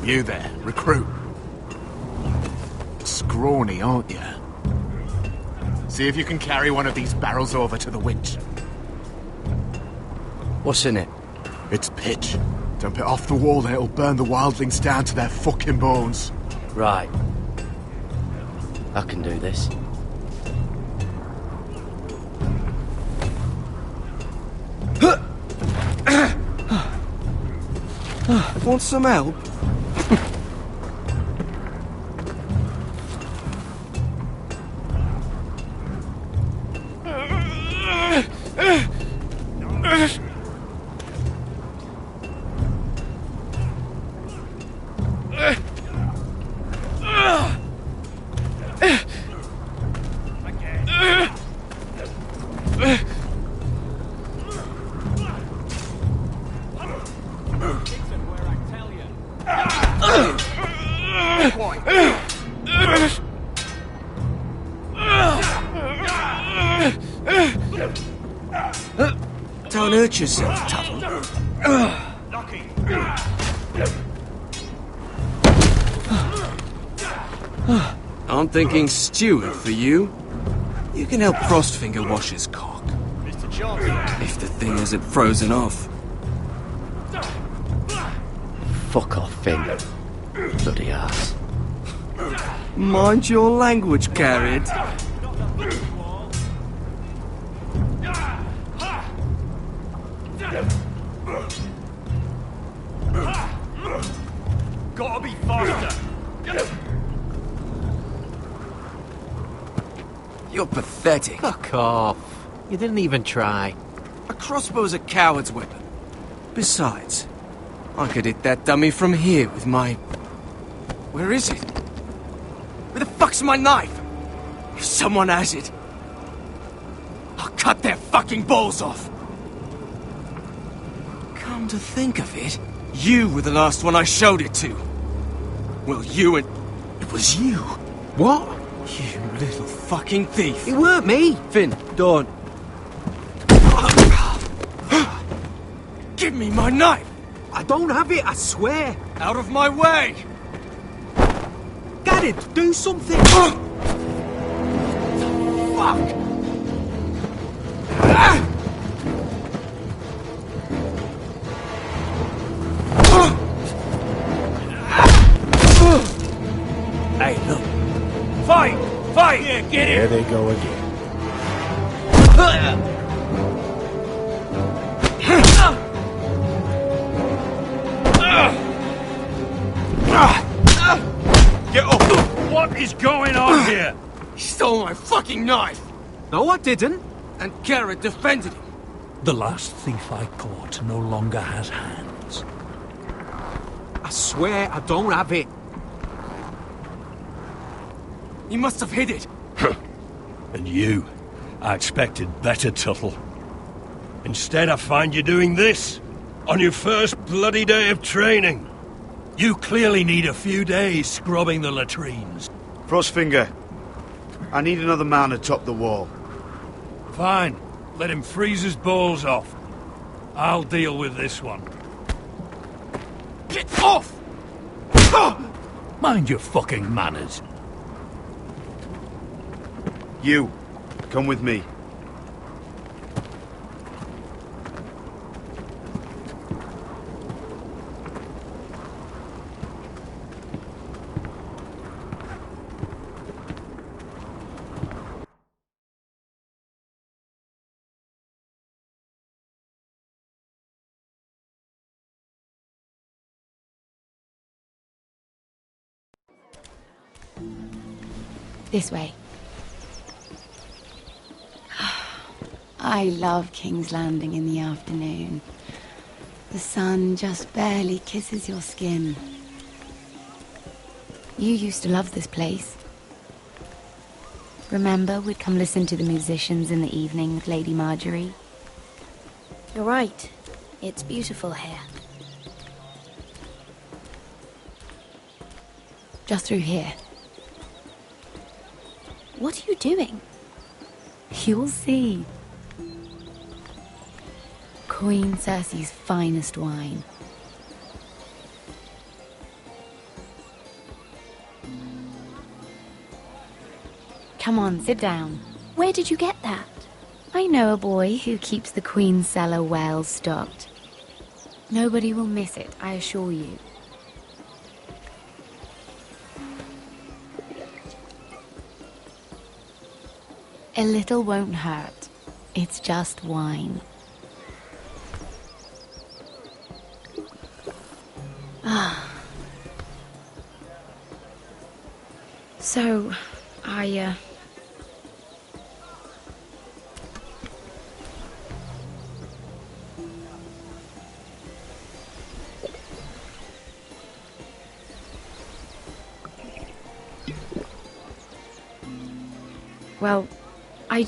You there, recruit. Scrawny, aren't you? See if you can carry one of these barrels over to the winch. What's in it? It's pitch. Dump it off the wall there, it'll burn the wildlings down to their fucking bones. Right. I can do this. Want some help? Don't hurt yourself, Tuttle. I'm thinking Stewart for you. You can help Frostfinger wash his cock. If the thing isn't frozen off. Fuck off, Finn. Bloody ass. Mind your language, Garrett. Gotta be faster. You're pathetic. Fuck off. You didn't even try. A crossbow's a coward's weapon. Besides, I could hit that dummy from here with my... Where is it? Where the fuck's my knife? If someone has it, I'll cut their fucking balls off. Come to think of it, you were the last one I showed it to. Well, you and... It was you. What? You little fucking thief. It weren't me. Finn, don't. Give me my knife! I don't have it, I swear. Out of my way! Garrett, do something. Fuck! Hey, look. Fight! Fight! Yeah, get it! There they go again. Get up! What is going on here? He stole my fucking knife! No, I didn't. And Garrett defended him. The last thief I caught no longer has hands. I swear I don't have it. He must have hid it. And you, I expected better, Tuttle. Instead, I find you doing this on your first bloody day of training. You clearly need a few days scrubbing the latrines. Frostfinger, I need another man atop the wall. Fine. Let him freeze his balls off. I'll deal with this one. Get off! Mind your fucking manners. You, come with me. This way. I love King's Landing in the afternoon. The sun just barely kisses your skin. You used to love this place. Remember, we'd come listen to the musicians in the evening with Lady Marjorie? You're right. It's beautiful here. Just through here. What are you doing? You'll see. Queen Cersei's finest wine. Come on, sit down. Where did you get that? I know a boy who keeps the Queen's cellar well stocked. Nobody will miss it, I assure you. A little won't hurt. It's just wine. Ah. So, Well, I'm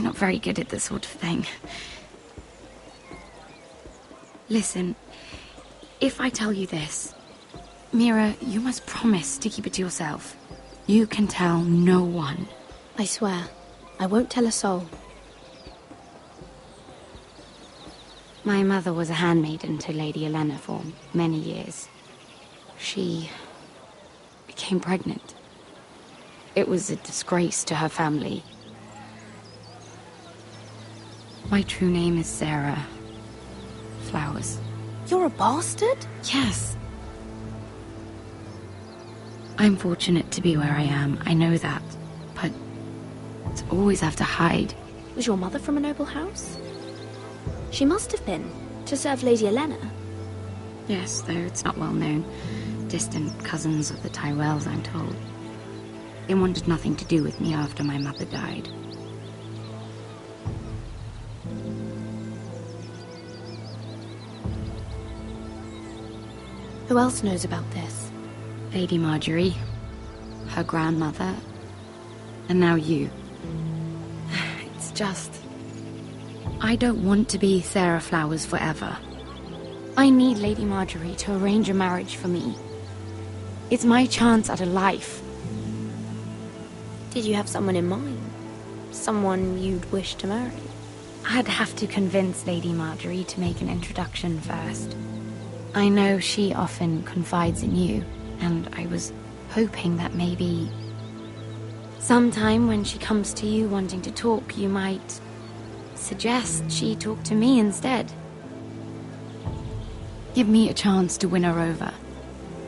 not very good at this sort of thing. Listen, if I tell you this, Mira, you must promise to keep it to yourself. You can tell no one. I swear, I won't tell a soul. My mother was a handmaiden to Lady Elena for many years. She became pregnant. It was a disgrace to her family. My true name is Sarah Flowers. You're a bastard? Yes. I'm fortunate to be where I am, I know that. But to always have to hide. Was your mother from a noble house? She must have been, to serve Lady Elena. Yes, though it's not well known. Distant cousins of the Tyrells, I'm told. They wanted nothing to do with me after my mother died. Who else knows about this? Lady Marjorie, her grandmother, and now you. It's just... I don't want to be Sarah Flowers forever. I need Lady Marjorie to arrange a marriage for me. It's my chance at a life. Did you have someone in mind? Someone you'd wish to marry? I'd have to convince Lady Marjorie to make an introduction first. I know she often confides in you, and I was hoping that maybe... sometime when she comes to you wanting to talk, you might suggest she talk to me instead. Give me a chance to win her over.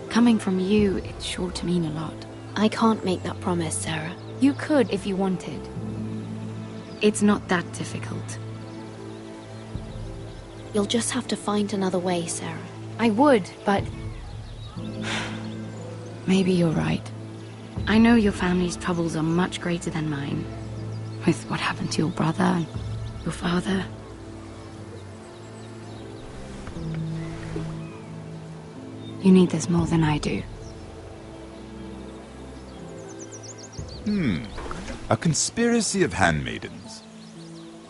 Coming from you, it's sure to mean a lot. I can't make that promise, Sarah. You could if you wanted. It's not that difficult. You'll just have to find another way, Sarah. I would, but... maybe you're right. I know your family's troubles are much greater than mine. With what happened to your brother and your father. You need this more than I do. A conspiracy of handmaidens.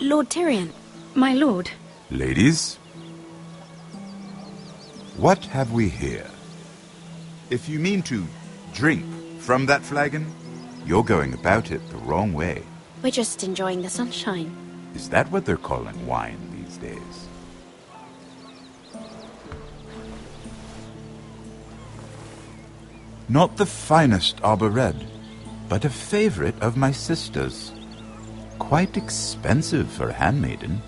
Lord Tyrion. My lord. Ladies, what have we here? If you mean to drink from that flagon, you're going about it the wrong way. We're just enjoying the sunshine. Is that what they're calling wine these days? Not the finest Arbor Red, but a favorite of my sister's. Quite expensive for a handmaiden.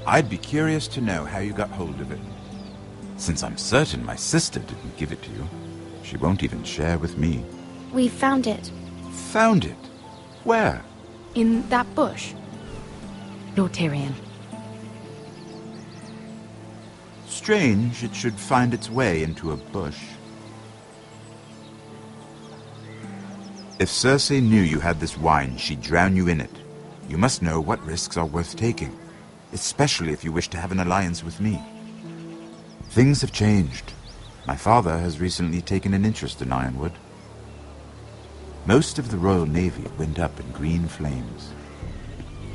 I'd be curious to know how you got hold of it. Since I'm certain my sister didn't give it to you, she won't even share with me. We found it. Found it? Where? In that bush. Lord Tyrion. Strange it should find its way into a bush. If Cersei knew you had this wine, she'd drown you in it. You must know what risks are worth taking, especially if you wish to have an alliance with me. Things have changed. My father has recently taken an interest in Ironwood. Most of the Royal Navy went up in green flames.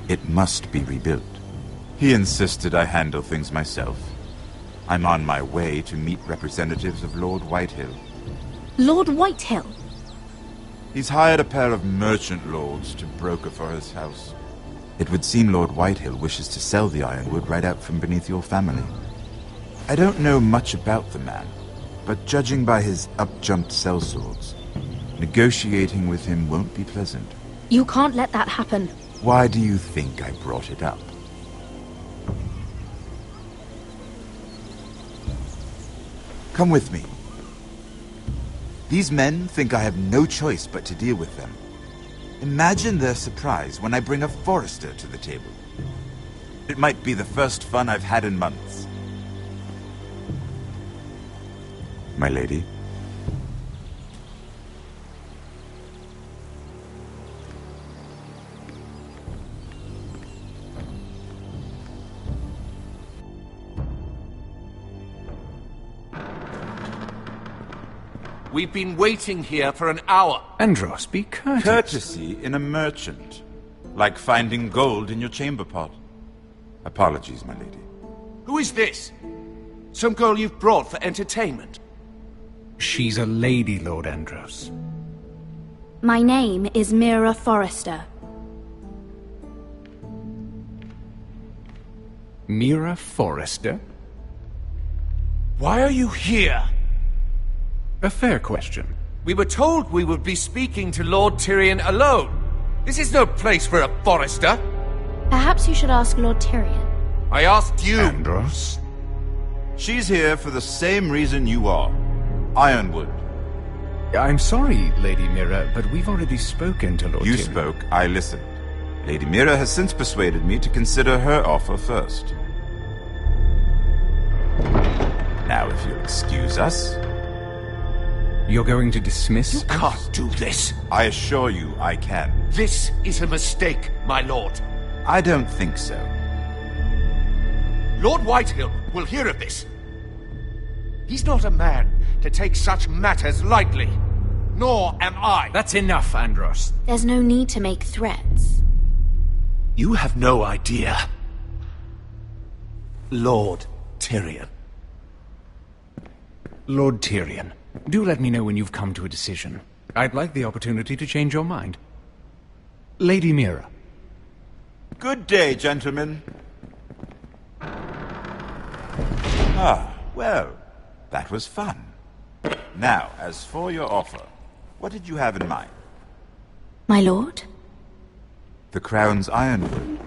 It must be rebuilt. He insisted I handle things myself. I'm on my way to meet representatives of Lord Whitehill. Lord Whitehill? He's hired a pair of merchant lords to broker for his house. It would seem Lord Whitehill wishes to sell the Ironwood right out from beneath your family. I don't know much about the man, but judging by his up-jumped sellswords, negotiating with him won't be pleasant. You can't let that happen. Why do you think I brought it up? Come with me. These men think I have no choice but to deal with them. Imagine their surprise when I bring a Forrester to the table. It might be the first fun I've had in months. My lady? We've been waiting here for an hour. Andros, be courteous. Courtesy in a merchant. Like finding gold in your chamber pot. Apologies, my lady. Who is this? Some girl you've brought for entertainment? She's a lady, Lord Andros. My name is Mira Forrester. Mira Forrester? Why are you here? A fair question. We were told we would be speaking to Lord Tyrion alone. This is no place for a Forrester. Perhaps you should ask Lord Tyrion. I asked you. Andros? She's here for the same reason you are. Ironwood. I'm sorry, Lady Mira, but we've already spoken to Lord Tyrion. You spoke, I listened. Lady Mira has since persuaded me to consider her offer first. Now, if you'll excuse us... You're going to dismiss You can't do this. I assure you I can. This is a mistake, my lord. I don't think so. Lord Whitehill will hear of this. He's not a man to take such matters lightly. Nor am I. That's enough, Andros. There's no need to make threats. You have no idea. Lord Tyrion. Lord Tyrion, do let me know when you've come to a decision. I'd like the opportunity to change your mind. Lady Mira. Good day, gentlemen. Ah, well, that was fun. Now, as for your offer, what did you have in mind? My lord? The Crown's Ironwood.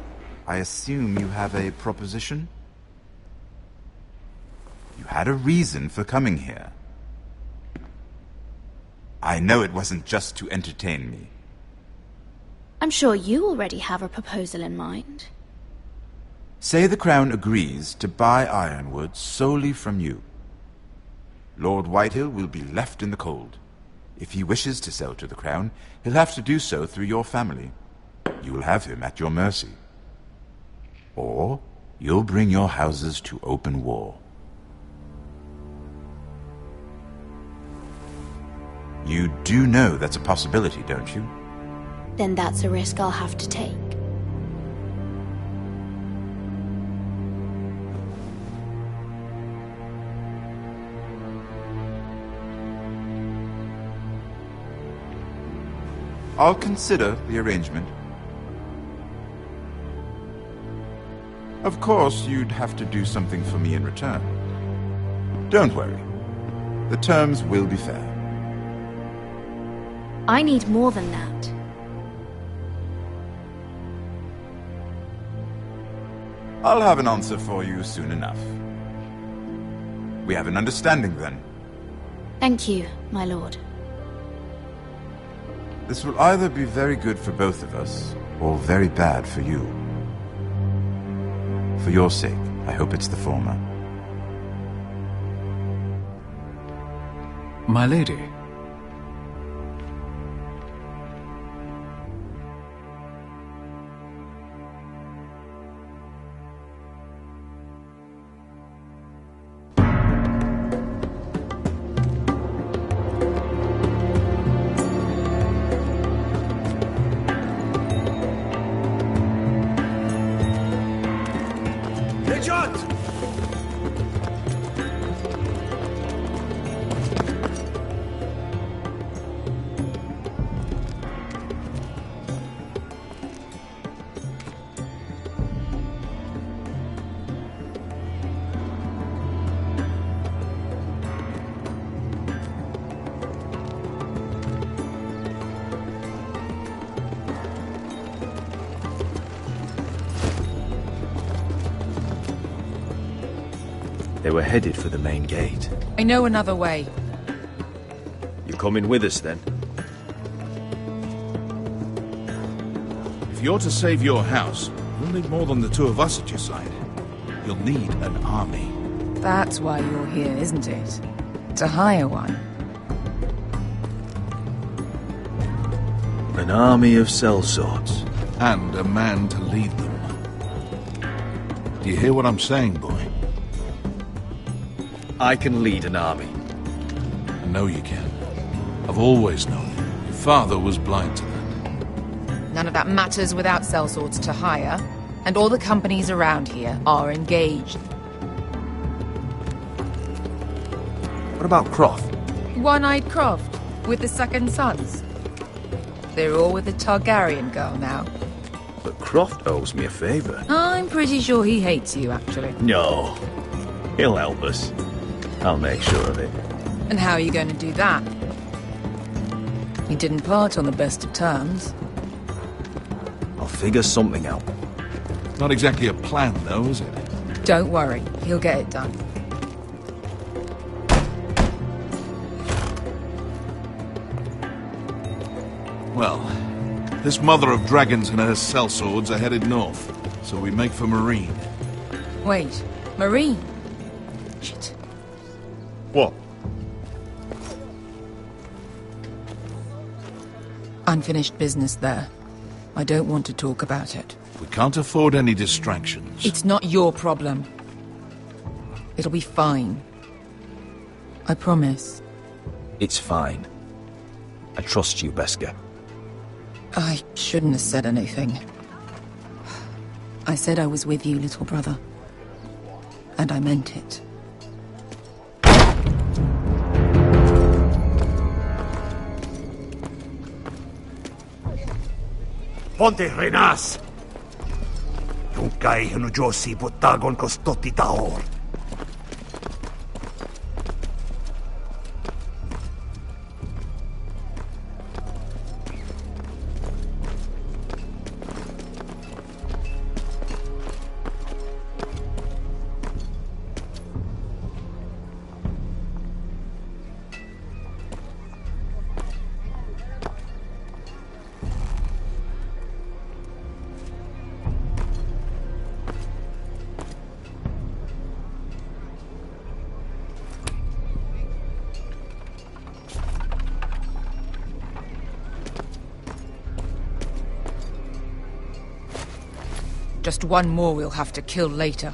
I assume you have a proposition? You had a reason for coming here. I know it wasn't just to entertain me. I'm sure you already have a proposal in mind. Say the Crown agrees to buy Ironwood solely from you. Lord Whitehill will be left in the cold. If he wishes to sell to the Crown, he'll have to do so through your family. You will have him at your mercy. Or you'll bring your houses to open war. You do know that's a possibility, don't you? Then that's a risk I'll have to take. I'll consider the arrangement. Of course, you'd have to do something for me in return. Don't worry. The terms will be fair. I need more than that. I'll have an answer for you soon enough. We have an understanding then. Thank you, my lord. This will either be very good for both of us, or very bad for you. For your sake, I hope it's the former. My lady. They were headed for the main gate. I know another way. You coming with us, then? If you're to save your house, you'll need more than the two of us at your side. You'll need an army. That's why you're here, isn't it? To hire one. An army of sellswords. And a man to lead them. Do you hear what I'm saying, boy? I can lead an army. I know you can. I've always known it. Your father was blind to that. None of that matters without sellswords to hire, and all the companies around here are engaged. What about Croft? One-Eyed Croft, with the Second Sons. They're all with the Targaryen girl now. But Croft owes me a favour. I'm pretty sure he hates you, actually. No. He'll help us. I'll make sure of it. And how are you going to do that? You didn't part on the best of terms. I'll figure something out. Not exactly a plan, though, is it? Don't worry, he'll get it done. Well, this mother of dragons and her sellswords are headed north, so we make for Marine. Wait, Marine? Shit. What? Unfinished business there. I don't want to talk about it. We can't afford any distractions. It's not your problem. It'll be fine. I promise. It's fine. I trust you, Beskha. I shouldn't have said anything. I said I was with you, little brother. And I meant it. Ponte Renas! Yung kai hanu Josi butagon ko stoti taor. Just one more we'll have to kill later.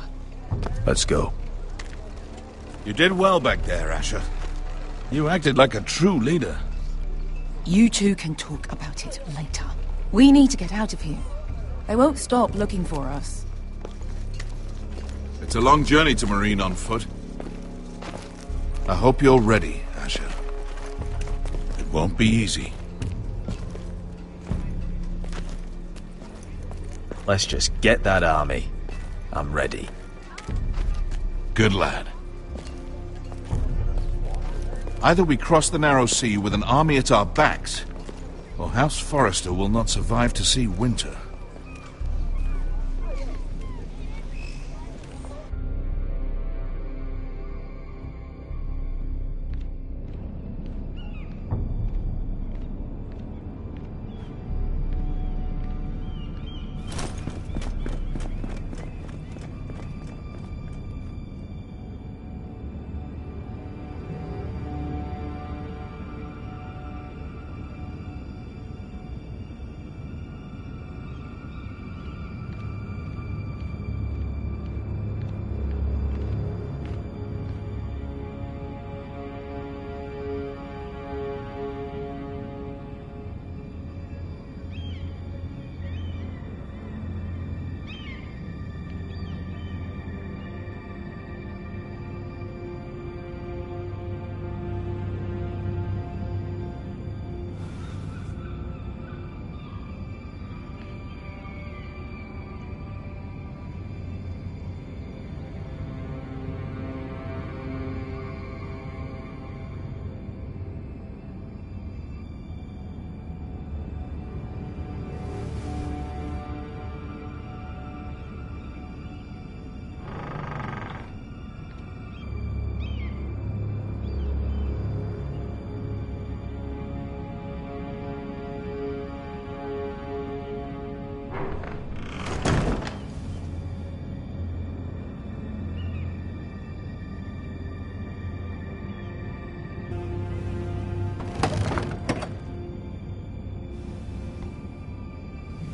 Let's go. You did well back there, Asher. You acted like a true leader. You two can talk about it later. We need to get out of here. They won't stop looking for us. It's a long journey to Marine on foot. I hope you're ready, Asher. It won't be easy. Let's just get that army. I'm ready. Good lad. Either we cross the narrow sea with an army at our backs, or House Forrester will not survive to see winter.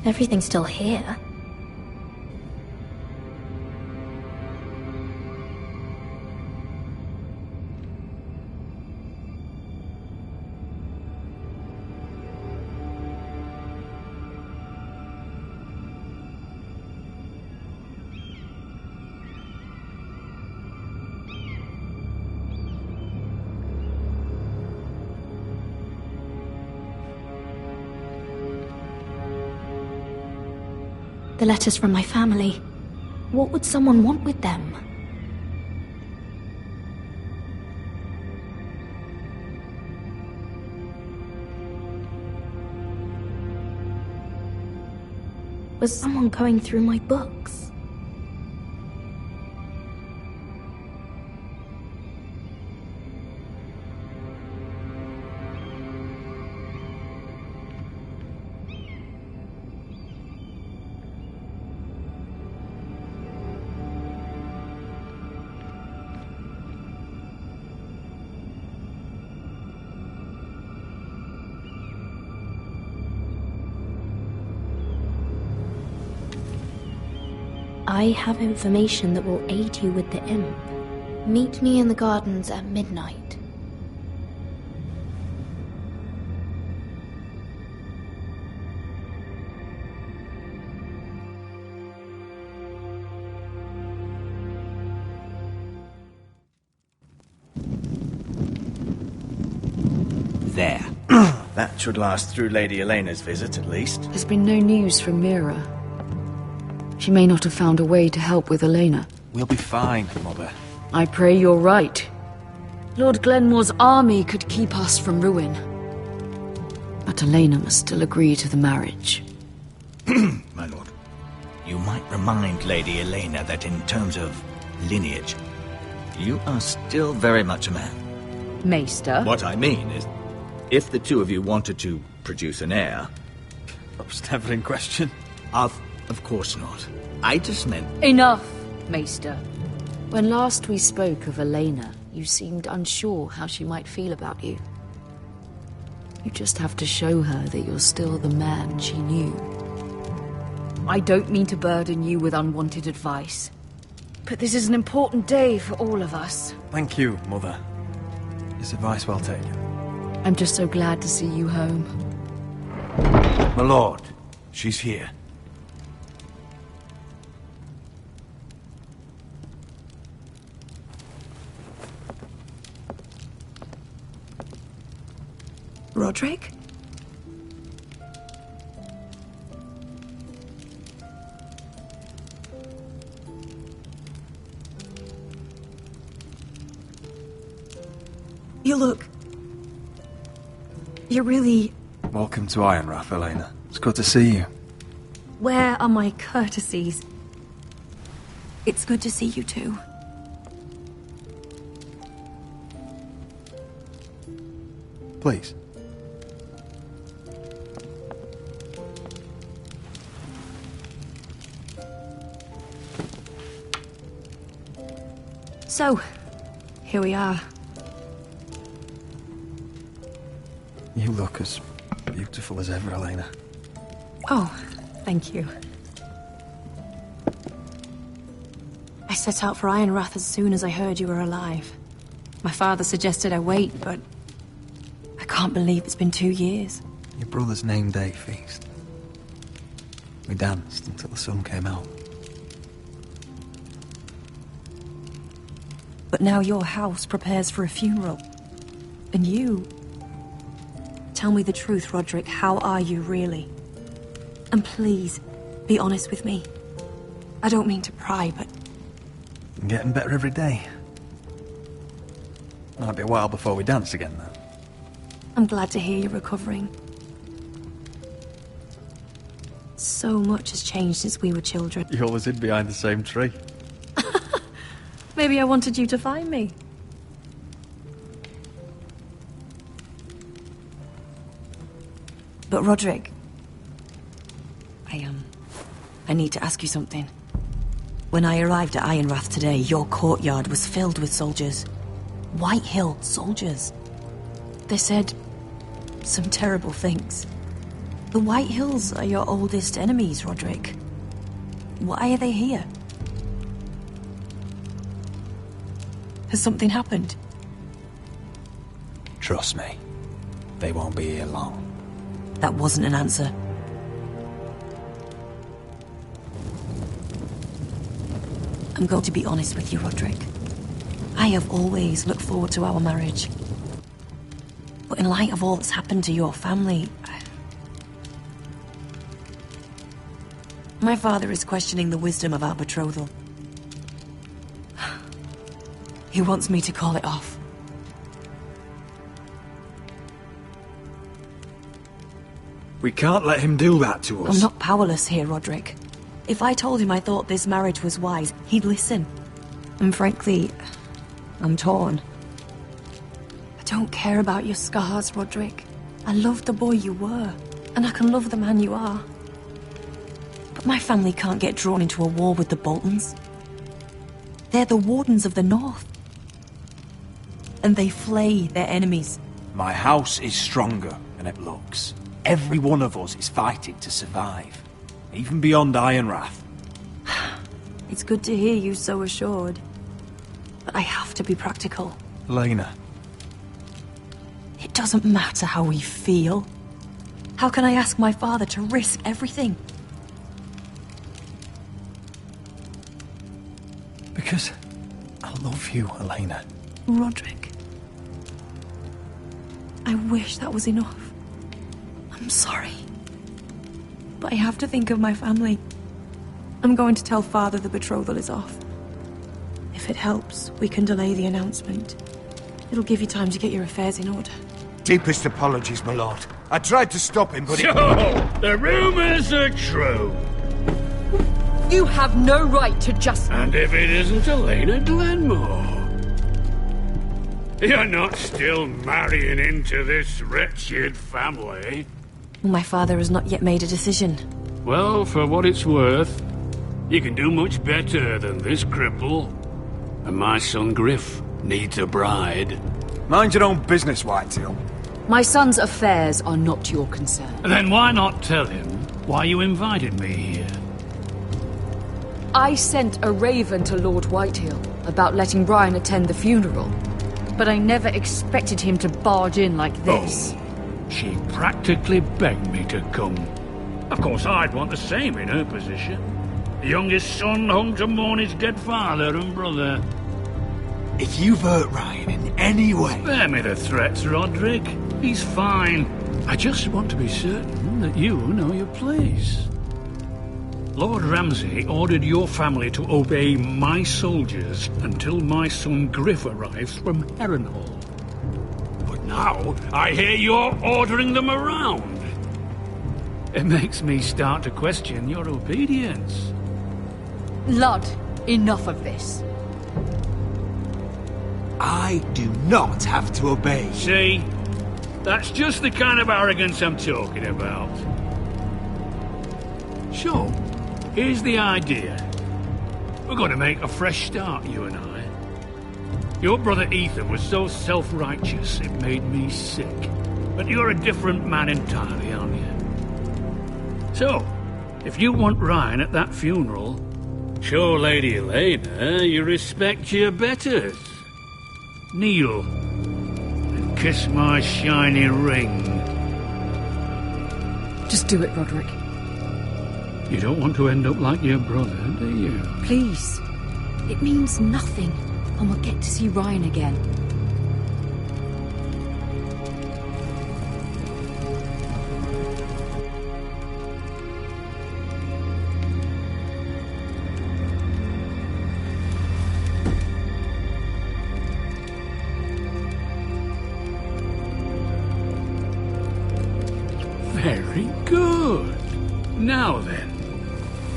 Everything's still here. The letters from my family. What would someone want with them? Was someone going through my books? I have information that will aid you with the imp. Meet me in the gardens at midnight. There. That should last through Lady Elena's visit, at least. There's been no news from Mira. She may not have found a way to help with Elena. We'll be fine, Mother. I pray you're right. Lord Glenmore's army could keep us from ruin. But Elena must still agree to the marriage. My lord, you might remind Lady Elena that in terms of lineage, you are still very much a man. Maester? What I mean is, if the two of you wanted to produce an heir... That was never in question. Of course not. I just meant... Enough, Maester. When last we spoke of Elena, you seemed unsure how she might feel about you. You just have to show her that you're still the man she knew. I don't mean to burden you with unwanted advice, but this is an important day for all of us. Thank you, Mother. This advice well taken. I'm just so glad to see you home. My lord, she's here. Roderick? You look... You're really... Welcome to Ironrath, Elena. It's good to see you. Where are my courtesies? It's good to see you too. Please. So, here we are. You look as beautiful as ever, Elena. Oh, thank you. I set out for Ironrath as soon as I heard you were alive. My father suggested I wait, but I can't believe it's been 2 years. Your brother's name day feast. We danced until the sun came out. But now your house prepares for a funeral. And you... Tell me the truth, Roderick. How are you, really? And please, be honest with me. I don't mean to pry, but... I'm getting better every day. Might be a while before we dance again, though. I'm glad to hear you're recovering. So much has changed since we were children. You always hid behind the same tree. Maybe I wanted you to find me. But Roderick... I need to ask you something. When I arrived at Ironrath today, your courtyard was filled with soldiers. White-Hill soldiers. They said some terrible things. The White Hills are your oldest enemies, Roderick. Why are they here? Has something happened? Trust me, they won't be here long. That wasn't an answer. I'm going to be honest with you, Roderick. I have always looked forward to our marriage. But in light of all that's happened to your family, my father is questioning the wisdom of our betrothal. He wants me to call it off. We can't let him do that to us. I'm not powerless here, Roderick. If I told him I thought this marriage was wise, he'd listen. And frankly, I'm torn. I don't care about your scars, Roderick. I love the boy you were, and I can love the man you are. But my family can't get drawn into a war with the Boltons. They're the Wardens of the North. And they flay their enemies. My house is stronger than it looks. Every one of us is fighting to survive. Even beyond Ironrath. It's good to hear you so assured. But I have to be practical. Lena. It doesn't matter how we feel. How can I ask my father to risk everything? Because I love you, Elena. Roderick. I wish that was enough. I'm sorry. But I have to think of my family. I'm going to tell Father the betrothal is off. If it helps, we can delay the announcement. It'll give you time to get your affairs in order. Deepest apologies, my lord. I tried to stop him, but So, the rumors are true. You have no right to just... And if it isn't Elena Glenmore? You're not still marrying into this wretched family? My father has not yet made a decision. Well, for what it's worth, you can do much better than this cripple. And my son Griff needs a bride. Mind your own business, Whitetail. My son's affairs are not your concern. Then why not tell him why you invited me here? I sent a raven to Lord Whitehill about letting Brian attend the funeral. But I never expected him to barge in like this. Oh, she practically begged me to come. Of course, I'd want the same in her position. The youngest son home to mourn his dead father and brother. If you've hurt Ryan in any way... Spare me the threats, Roderick. He's fine. I just want to be certain that you know your place. Lord Ramsay ordered your family to obey my soldiers until my son Griff arrives from Harrenhal. But now, I hear you're ordering them around. It makes me start to question your obedience. Lud, enough of this. I do not have to obey. See? That's just the kind of arrogance I'm talking about. So, here's the idea. We're going to make a fresh start, you and I. Your brother Ethan was so self-righteous it made me sick. But you're a different man entirely, aren't you? So, if you want Ryan at that funeral, show Lady Elena you respect your betters. Kneel and kiss my shiny ring. Just do it, Roderick. You don't want to end up like your brother, do you? Please. It means nothing, and we'll get to see Ryan again. Very good. Now then,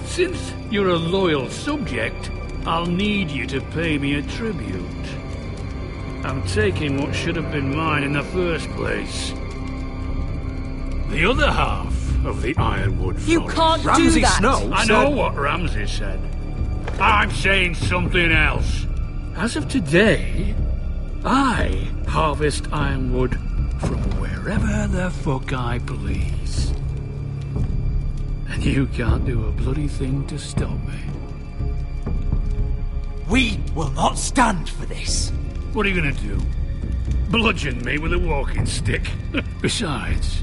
since you're a loyal subject, I'll need you to pay me a tribute. I'm taking what should have been mine in the first place. The other half of the Ironwood Forest. You can't do that! I know what Ramsay said. I'm saying something else. As of today, I harvest Ironwood from wherever the fuck I please. And you can't do a bloody thing to stop me. We will not stand for this. What are you gonna do? Bludgeon me with a walking stick? Besides,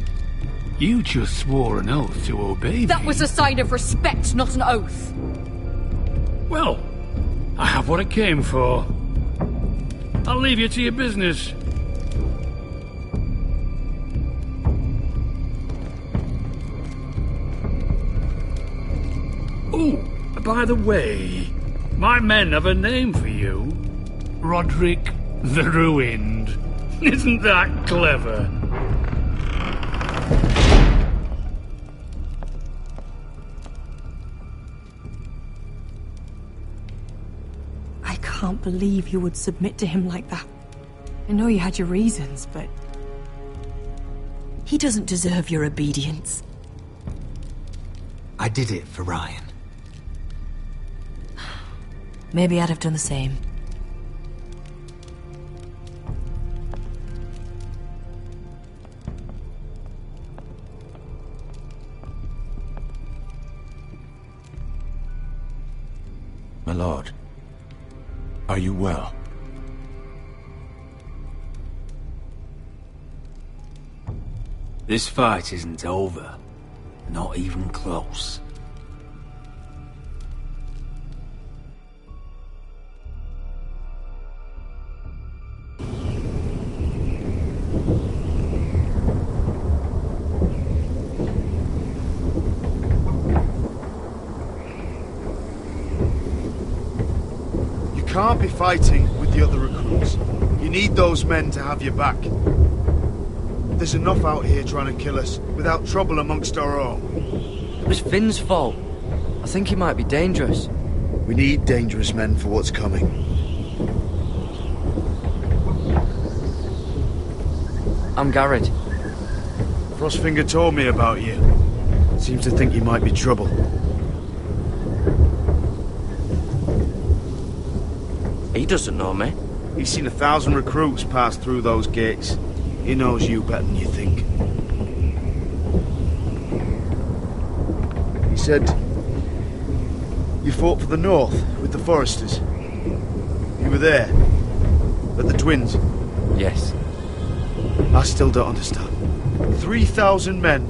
you just swore an oath to obey me. That was a sign of respect, not an oath. Well, I have what I came for. I'll leave you to your business. Oh, by the way, my men have a name for you. Roderick the Ruined. Isn't that clever? I can't believe you would submit to him like that. I know you had your reasons, but... he doesn't deserve your obedience. I did it for Ryan. Maybe I'd have done the same. My lord, are you well? This fight isn't over. Not even close. You can't be fighting with the other recruits. You need those men to have your back. There's enough out here trying to kill us, without trouble amongst our own. It was Finn's fault. I think he might be dangerous. We need dangerous men for what's coming. I'm Garrett. Frostfinger told me about you. Seems to think you might be trouble. He doesn't know me. He's seen 1,000 recruits pass through those gates. He knows you better than you think. He said you fought for the North with the Foresters. You were there at the Twins. Yes. I still don't understand. 3,000 men,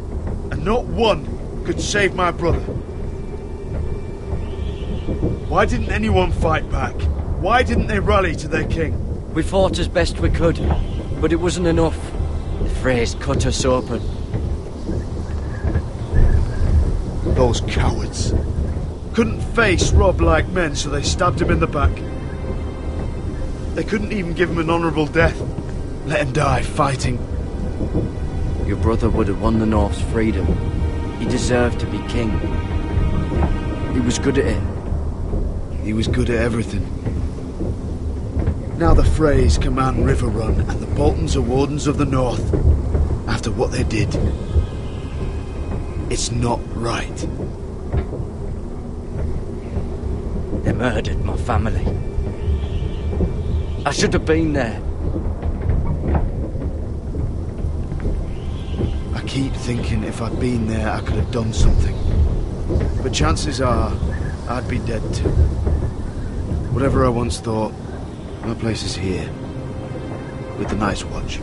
and not one could save my brother. Why didn't anyone fight back? Why didn't they rally to their king? We fought as best we could, but it wasn't enough. The Freys cut us open. Those cowards. Couldn't face Robb like men, so they stabbed him in the back. They couldn't even give him an honourable death. Let him die fighting. Your brother would have won the North's freedom. He deserved to be king. He was good at it. He was good at everything. Now the Freys command Riverrun, and the Boltons are Wardens of the North. After what they did. It's not right. They murdered my family. I should have been there. I keep thinking if I'd been there, I could have done something. But chances are, I'd be dead too. Whatever I once thought, my place is here. With the Night's Watch.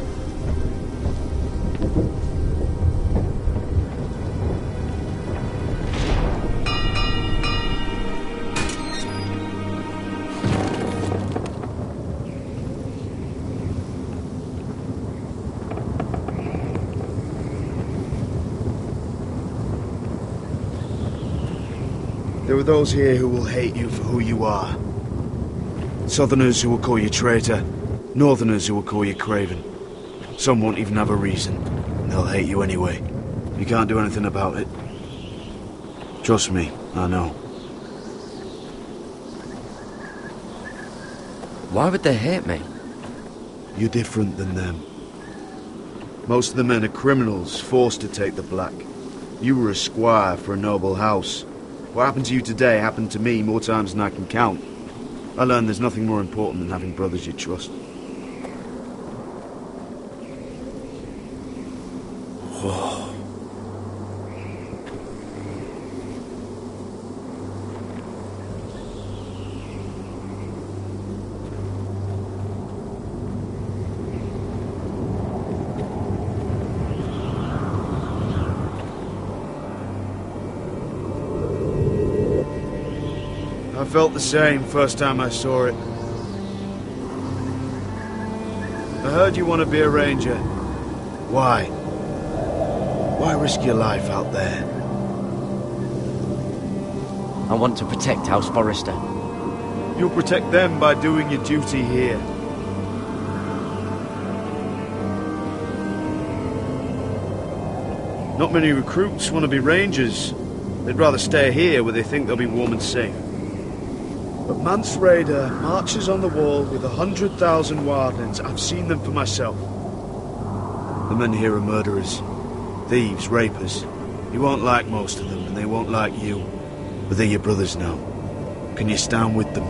There are those here who will hate you for who you are. Southerners who will call you traitor, Northerners who will call you craven. Some won't even have a reason, and they'll hate you anyway. You can't do anything about it. Trust me, I know. Why would they hate me? You're different than them. Most of the men are criminals, forced to take the black. You were a squire for a noble house. What happened to you today happened to me more times than I can count. I learned there's nothing more important than having brothers you trust. Whoa. I felt the same first time I saw it. I heard you want to be a ranger. Why? Why risk your life out there? I want to protect House Forrester. You'll protect them by doing your duty here. Not many recruits want to be rangers. They'd rather stay here where they think they'll be warm and safe. But Mance Rayder marches on the wall with 100,000 wildlings. I've seen them for myself. The men here are murderers, thieves, rapers. You won't like most of them, and they won't like you. But they're your brothers now. Can you stand with them?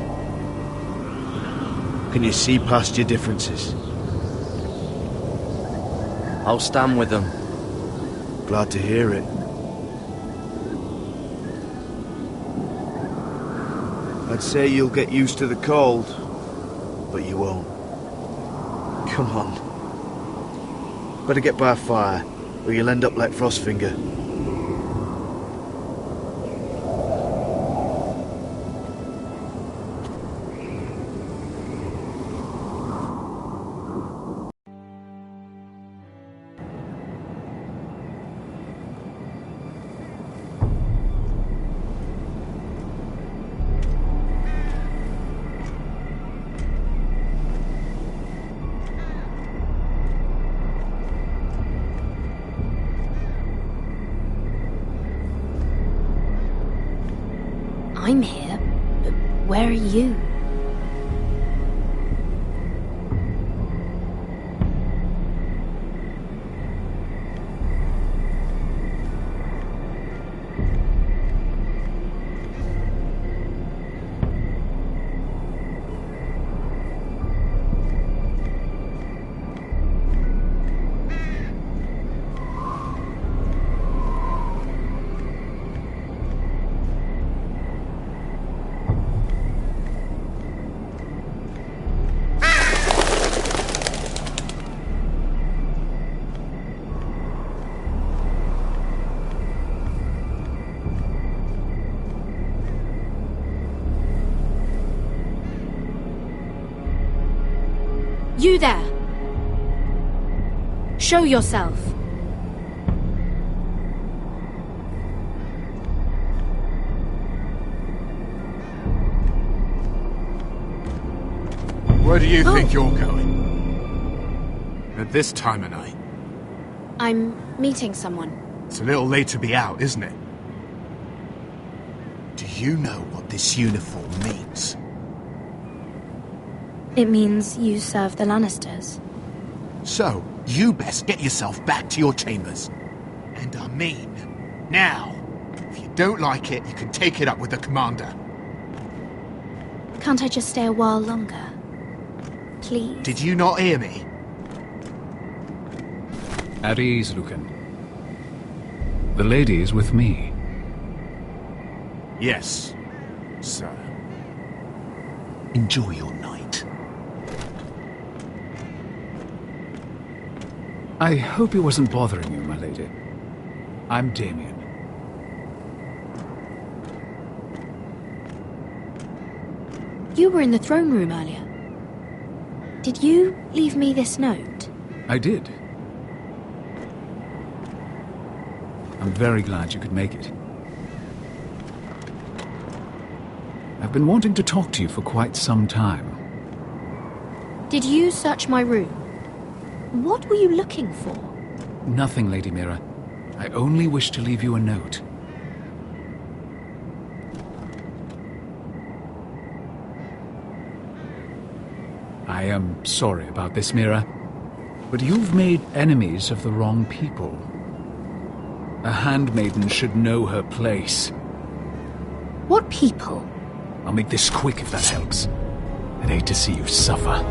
Can you see past your differences? I'll stand with them. Glad to hear it. I'd say you'll get used to the cold, but you won't. Come on. Better get by a fire, or you'll end up like Frostfinger. I'm here, but where are you? You there! Show yourself! Where do you think you're going? At this time of night? I'm meeting someone. It's a little late to be out, isn't it? Do you know what this uniform means? It means you serve the Lannisters. So, you best get yourself back to your chambers. And I mean, now. If you don't like it, you can take it up with the commander. Can't I just stay a while longer? Please? Did you not hear me? At ease, Lucan. The lady is with me. Yes, sir. Enjoy your night. I hope it wasn't bothering you, my lady. I'm Damien. You were in the throne room earlier. Did you leave me this note? I did. I'm very glad you could make it. I've been wanting to talk to you for quite some time. Did you search my room? What were you looking for? Nothing, Lady Mira. I only wish to leave you a note. I am sorry about this, Mira, but you've made enemies of the wrong people. A handmaiden should know her place. What people? I'll make this quick if that helps. I'd hate to see you suffer.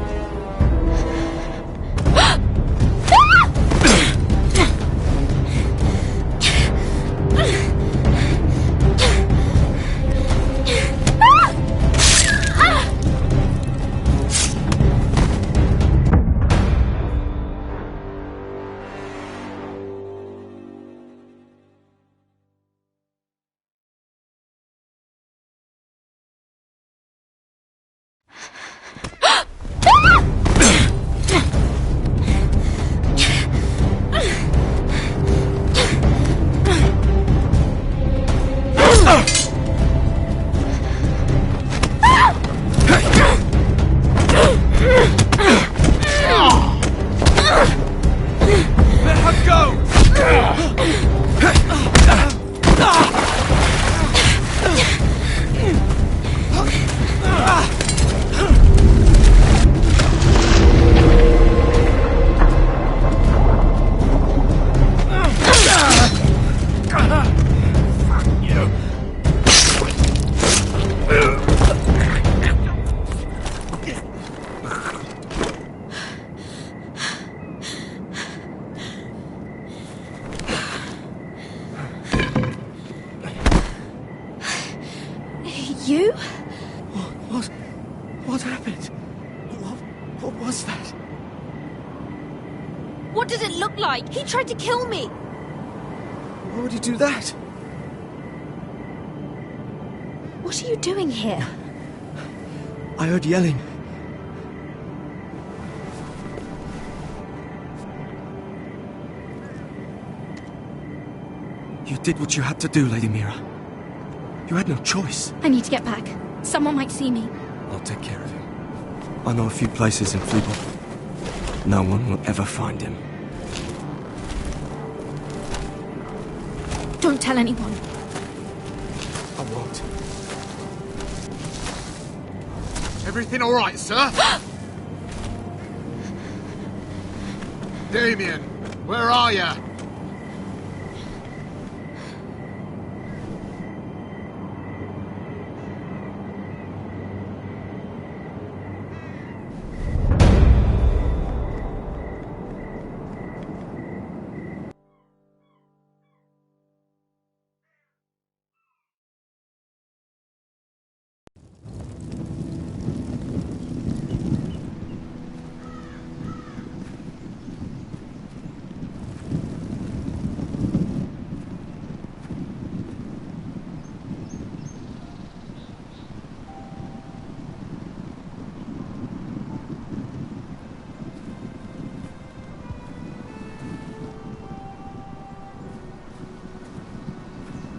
What happened? What was that? What does it look like? He tried to kill me! Why would he do that? What are you doing here? I heard yelling. You did what you had to do, Lady Mira. You had no choice. I need to get back. Someone might see me. I'll take care of him. I know a few places in Fleetwood. No one will ever find him. Don't tell anyone. I won't. Everything all right, sir? Damien, where are you?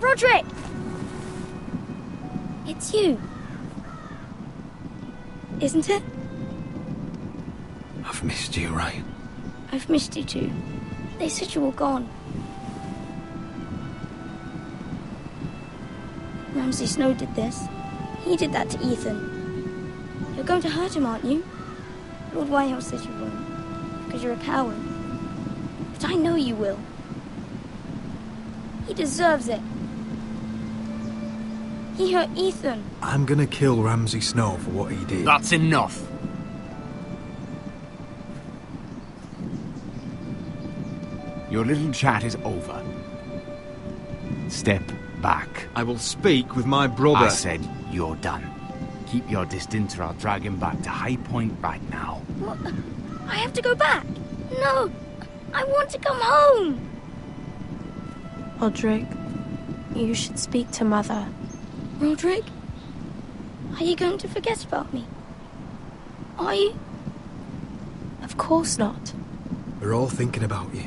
Roderick! It's you. Isn't it? I've missed you, right? I've missed you too. They said you were gone. Ramsay Snow did this. He did that to Ethan. You're going to hurt him, aren't you? Lord Whitehouse says you won't, because you're a coward. But I know you will. He deserves it. He hurt Ethan. I'm gonna kill Ramsay Snow for what he did. That's enough. Your little chat is over. Step back. I will speak with my brother. I said you're done. Keep your distance or I'll drag him back to High Point right now. What? I have to go back. No, I want to come home. Roderick, you should speak to Mother. Roderick? Are you going to forget about me? Are you? Of course not. We're all thinking about you.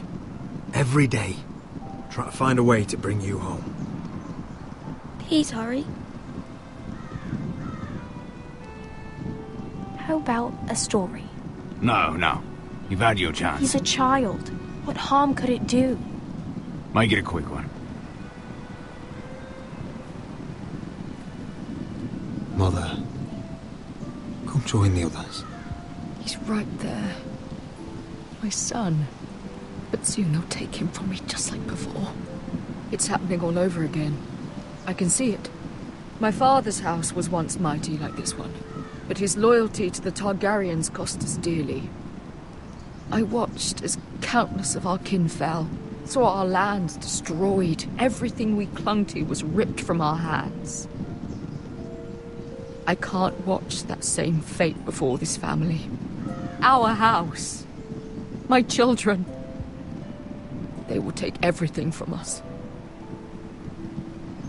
Every day. Try to find a way to bring you home. Please hurry. How about a story? No. You've had your chance. He's a child. What harm could it do? Make it a quick one. Mother, come join the others. He's right there. My son. But soon they'll take him from me just like before. It's happening all over again. I can see it. My father's house was once mighty like this one, but his loyalty to the Targaryens cost us dearly. I watched as countless of our kin fell, saw our lands destroyed, everything we clung to was ripped from our hands. I can't watch that same fate before this family. Our house. My children. They will take everything from us.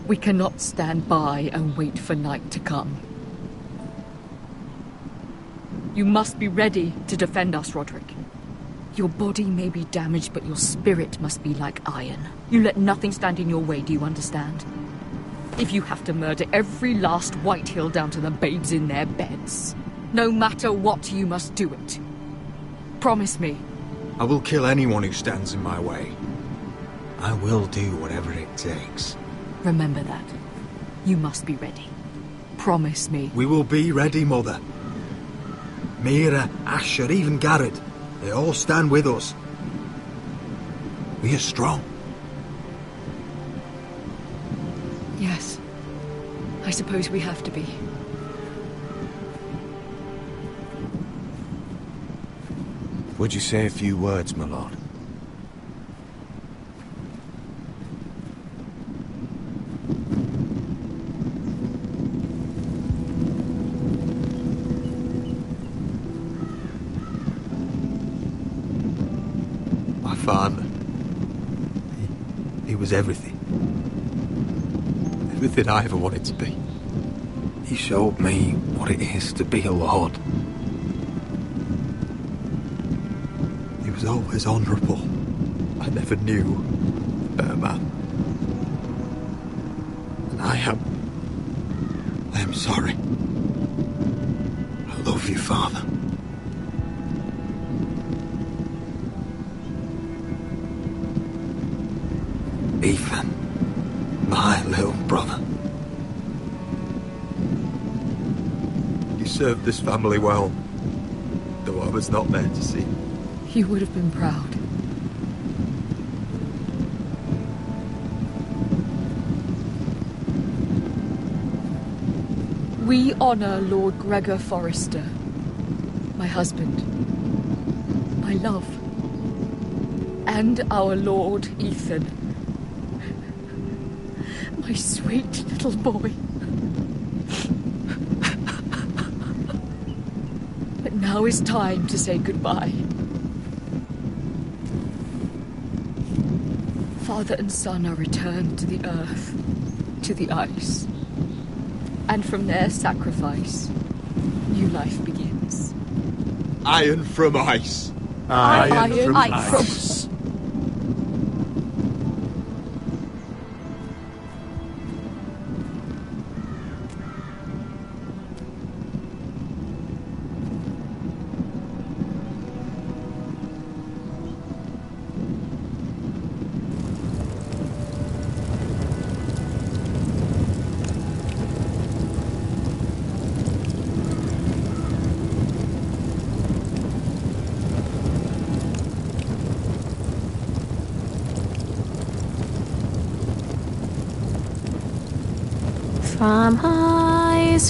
We cannot stand by and wait for night to come. You must be ready to defend us, Roderick. Your body may be damaged, but your spirit must be like iron. You let nothing stand in your way, do you understand? If you have to murder every last Whitehill down to the babes in their beds, no matter what, you must do it. Promise me. I will kill anyone who stands in my way. I will do whatever it takes. Remember that. You must be ready. Promise me. We will be ready, Mother. Mira, Asher, even Garrett. They all stand with us. We are strong. Yes. I suppose we have to be. Would you say a few words, my lord? father. He was everything. Everything I ever wanted to be. He showed me what it is to be a lord. He was always honourable. I never knew a better man. And I am sorry. I love you, Father. Ethan, my little brother. You served this family well, though I was not there to see. You would have been proud. We honor Lord Gregor Forrester, my husband, my love, and our Lord Ethan, my sweet little boy. But now is time to say goodbye. Father and son are returned to the earth, to the ice. And from their sacrifice, new life begins. Iron from ice. Iron from ice.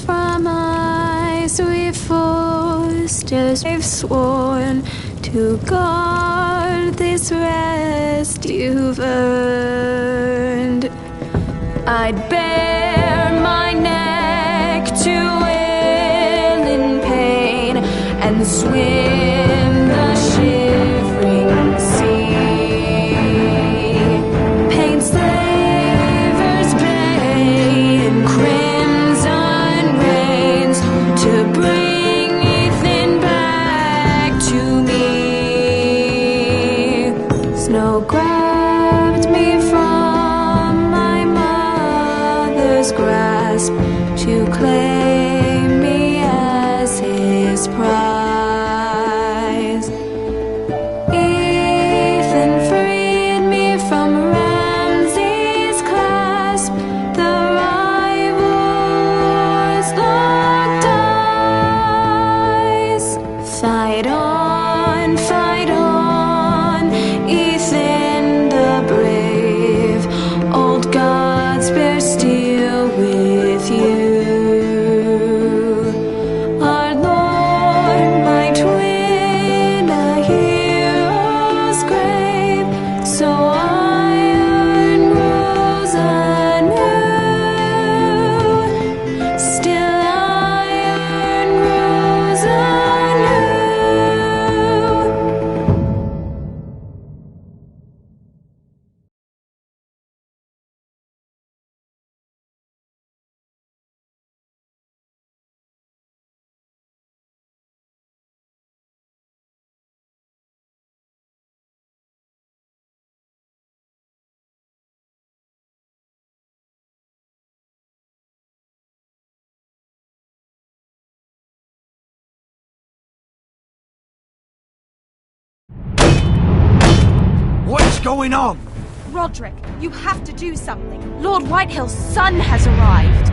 From ice, we foresters have sworn to guard this rest you've earned. I'd bare my neck to will in pain and swim the shivering sea. Pain slavers bay in crimson rains to bring Ethan back to me. Snow grabbed me from my mother's grasp to claim me as his prize. Ethan freed me from Ramsay's clasp. The rivals locked eyes. Fight on, Ethan the brave. Old gods bear steel with you. Our Lord, my twin, a hero's grave. So iron rose anew. Still iron rose anew. What's going on? Roderick, you have to do something. Lord Whitehill's son has arrived.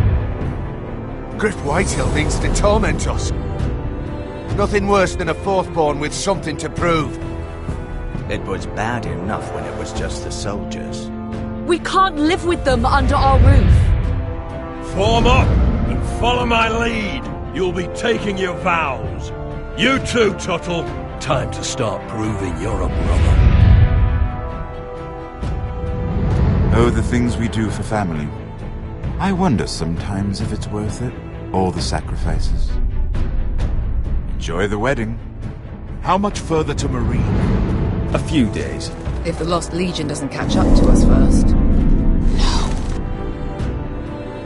Griff Whitehill means to torment us. Nothing worse than a fourthborn with something to prove. It was bad enough when it was just the soldiers. We can't live with them under our roof. Form up and follow my lead. You'll be taking your vows. You too, Tuttle. Time to start proving you're a brother. Oh, the things we do for family. I wonder sometimes if it's worth it. All the sacrifices. Enjoy the wedding. How much further to Marine? A few days. If the Lost Legion doesn't catch up to us first.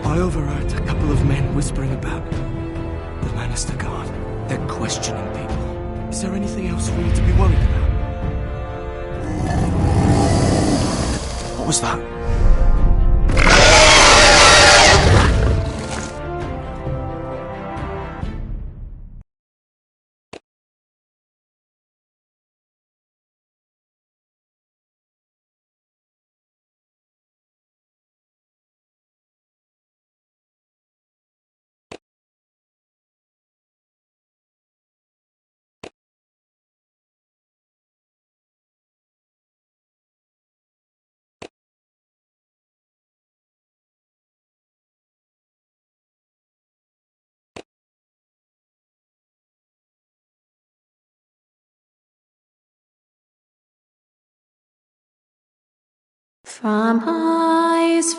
I overheard a couple of men whispering about the Lannister Guard. They're questioning people. Is there anything else we need to be worried about? What was that? From ice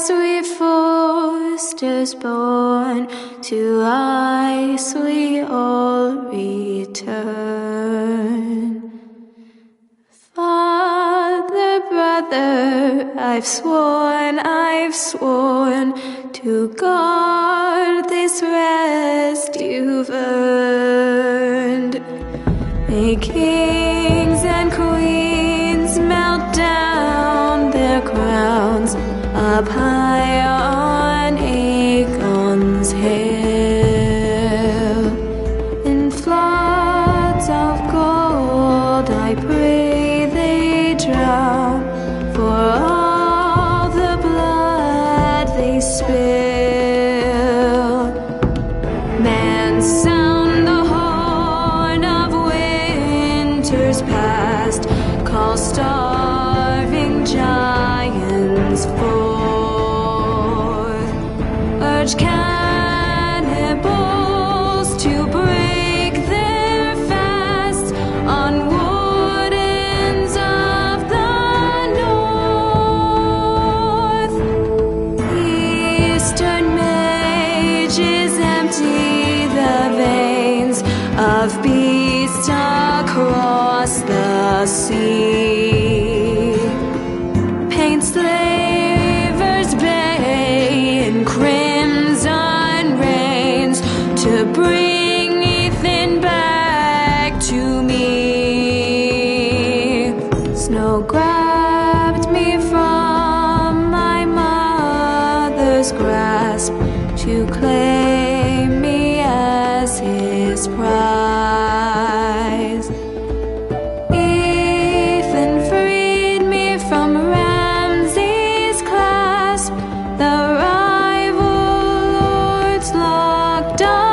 we foresters born, to ice we all return. Father, brother, I've sworn to guard this rest you've earned. May kings and queens melt down their crowns up high on Aegon's hill. In floods of gold I pray they drown, for all the blood they spill. Man, sound the horn of winter's past, call starving giants forth, urge cannibals to break their fast on wardens of the north. Eastern mages empty the veins of beasts across the sea, paint slavers bay in crimson rains to bring Ethan back to me. Snow grabbed me from my mother's grasp to claim me as his prize. Ethan freed me from Ramsay's clasp, the rival lords locked up.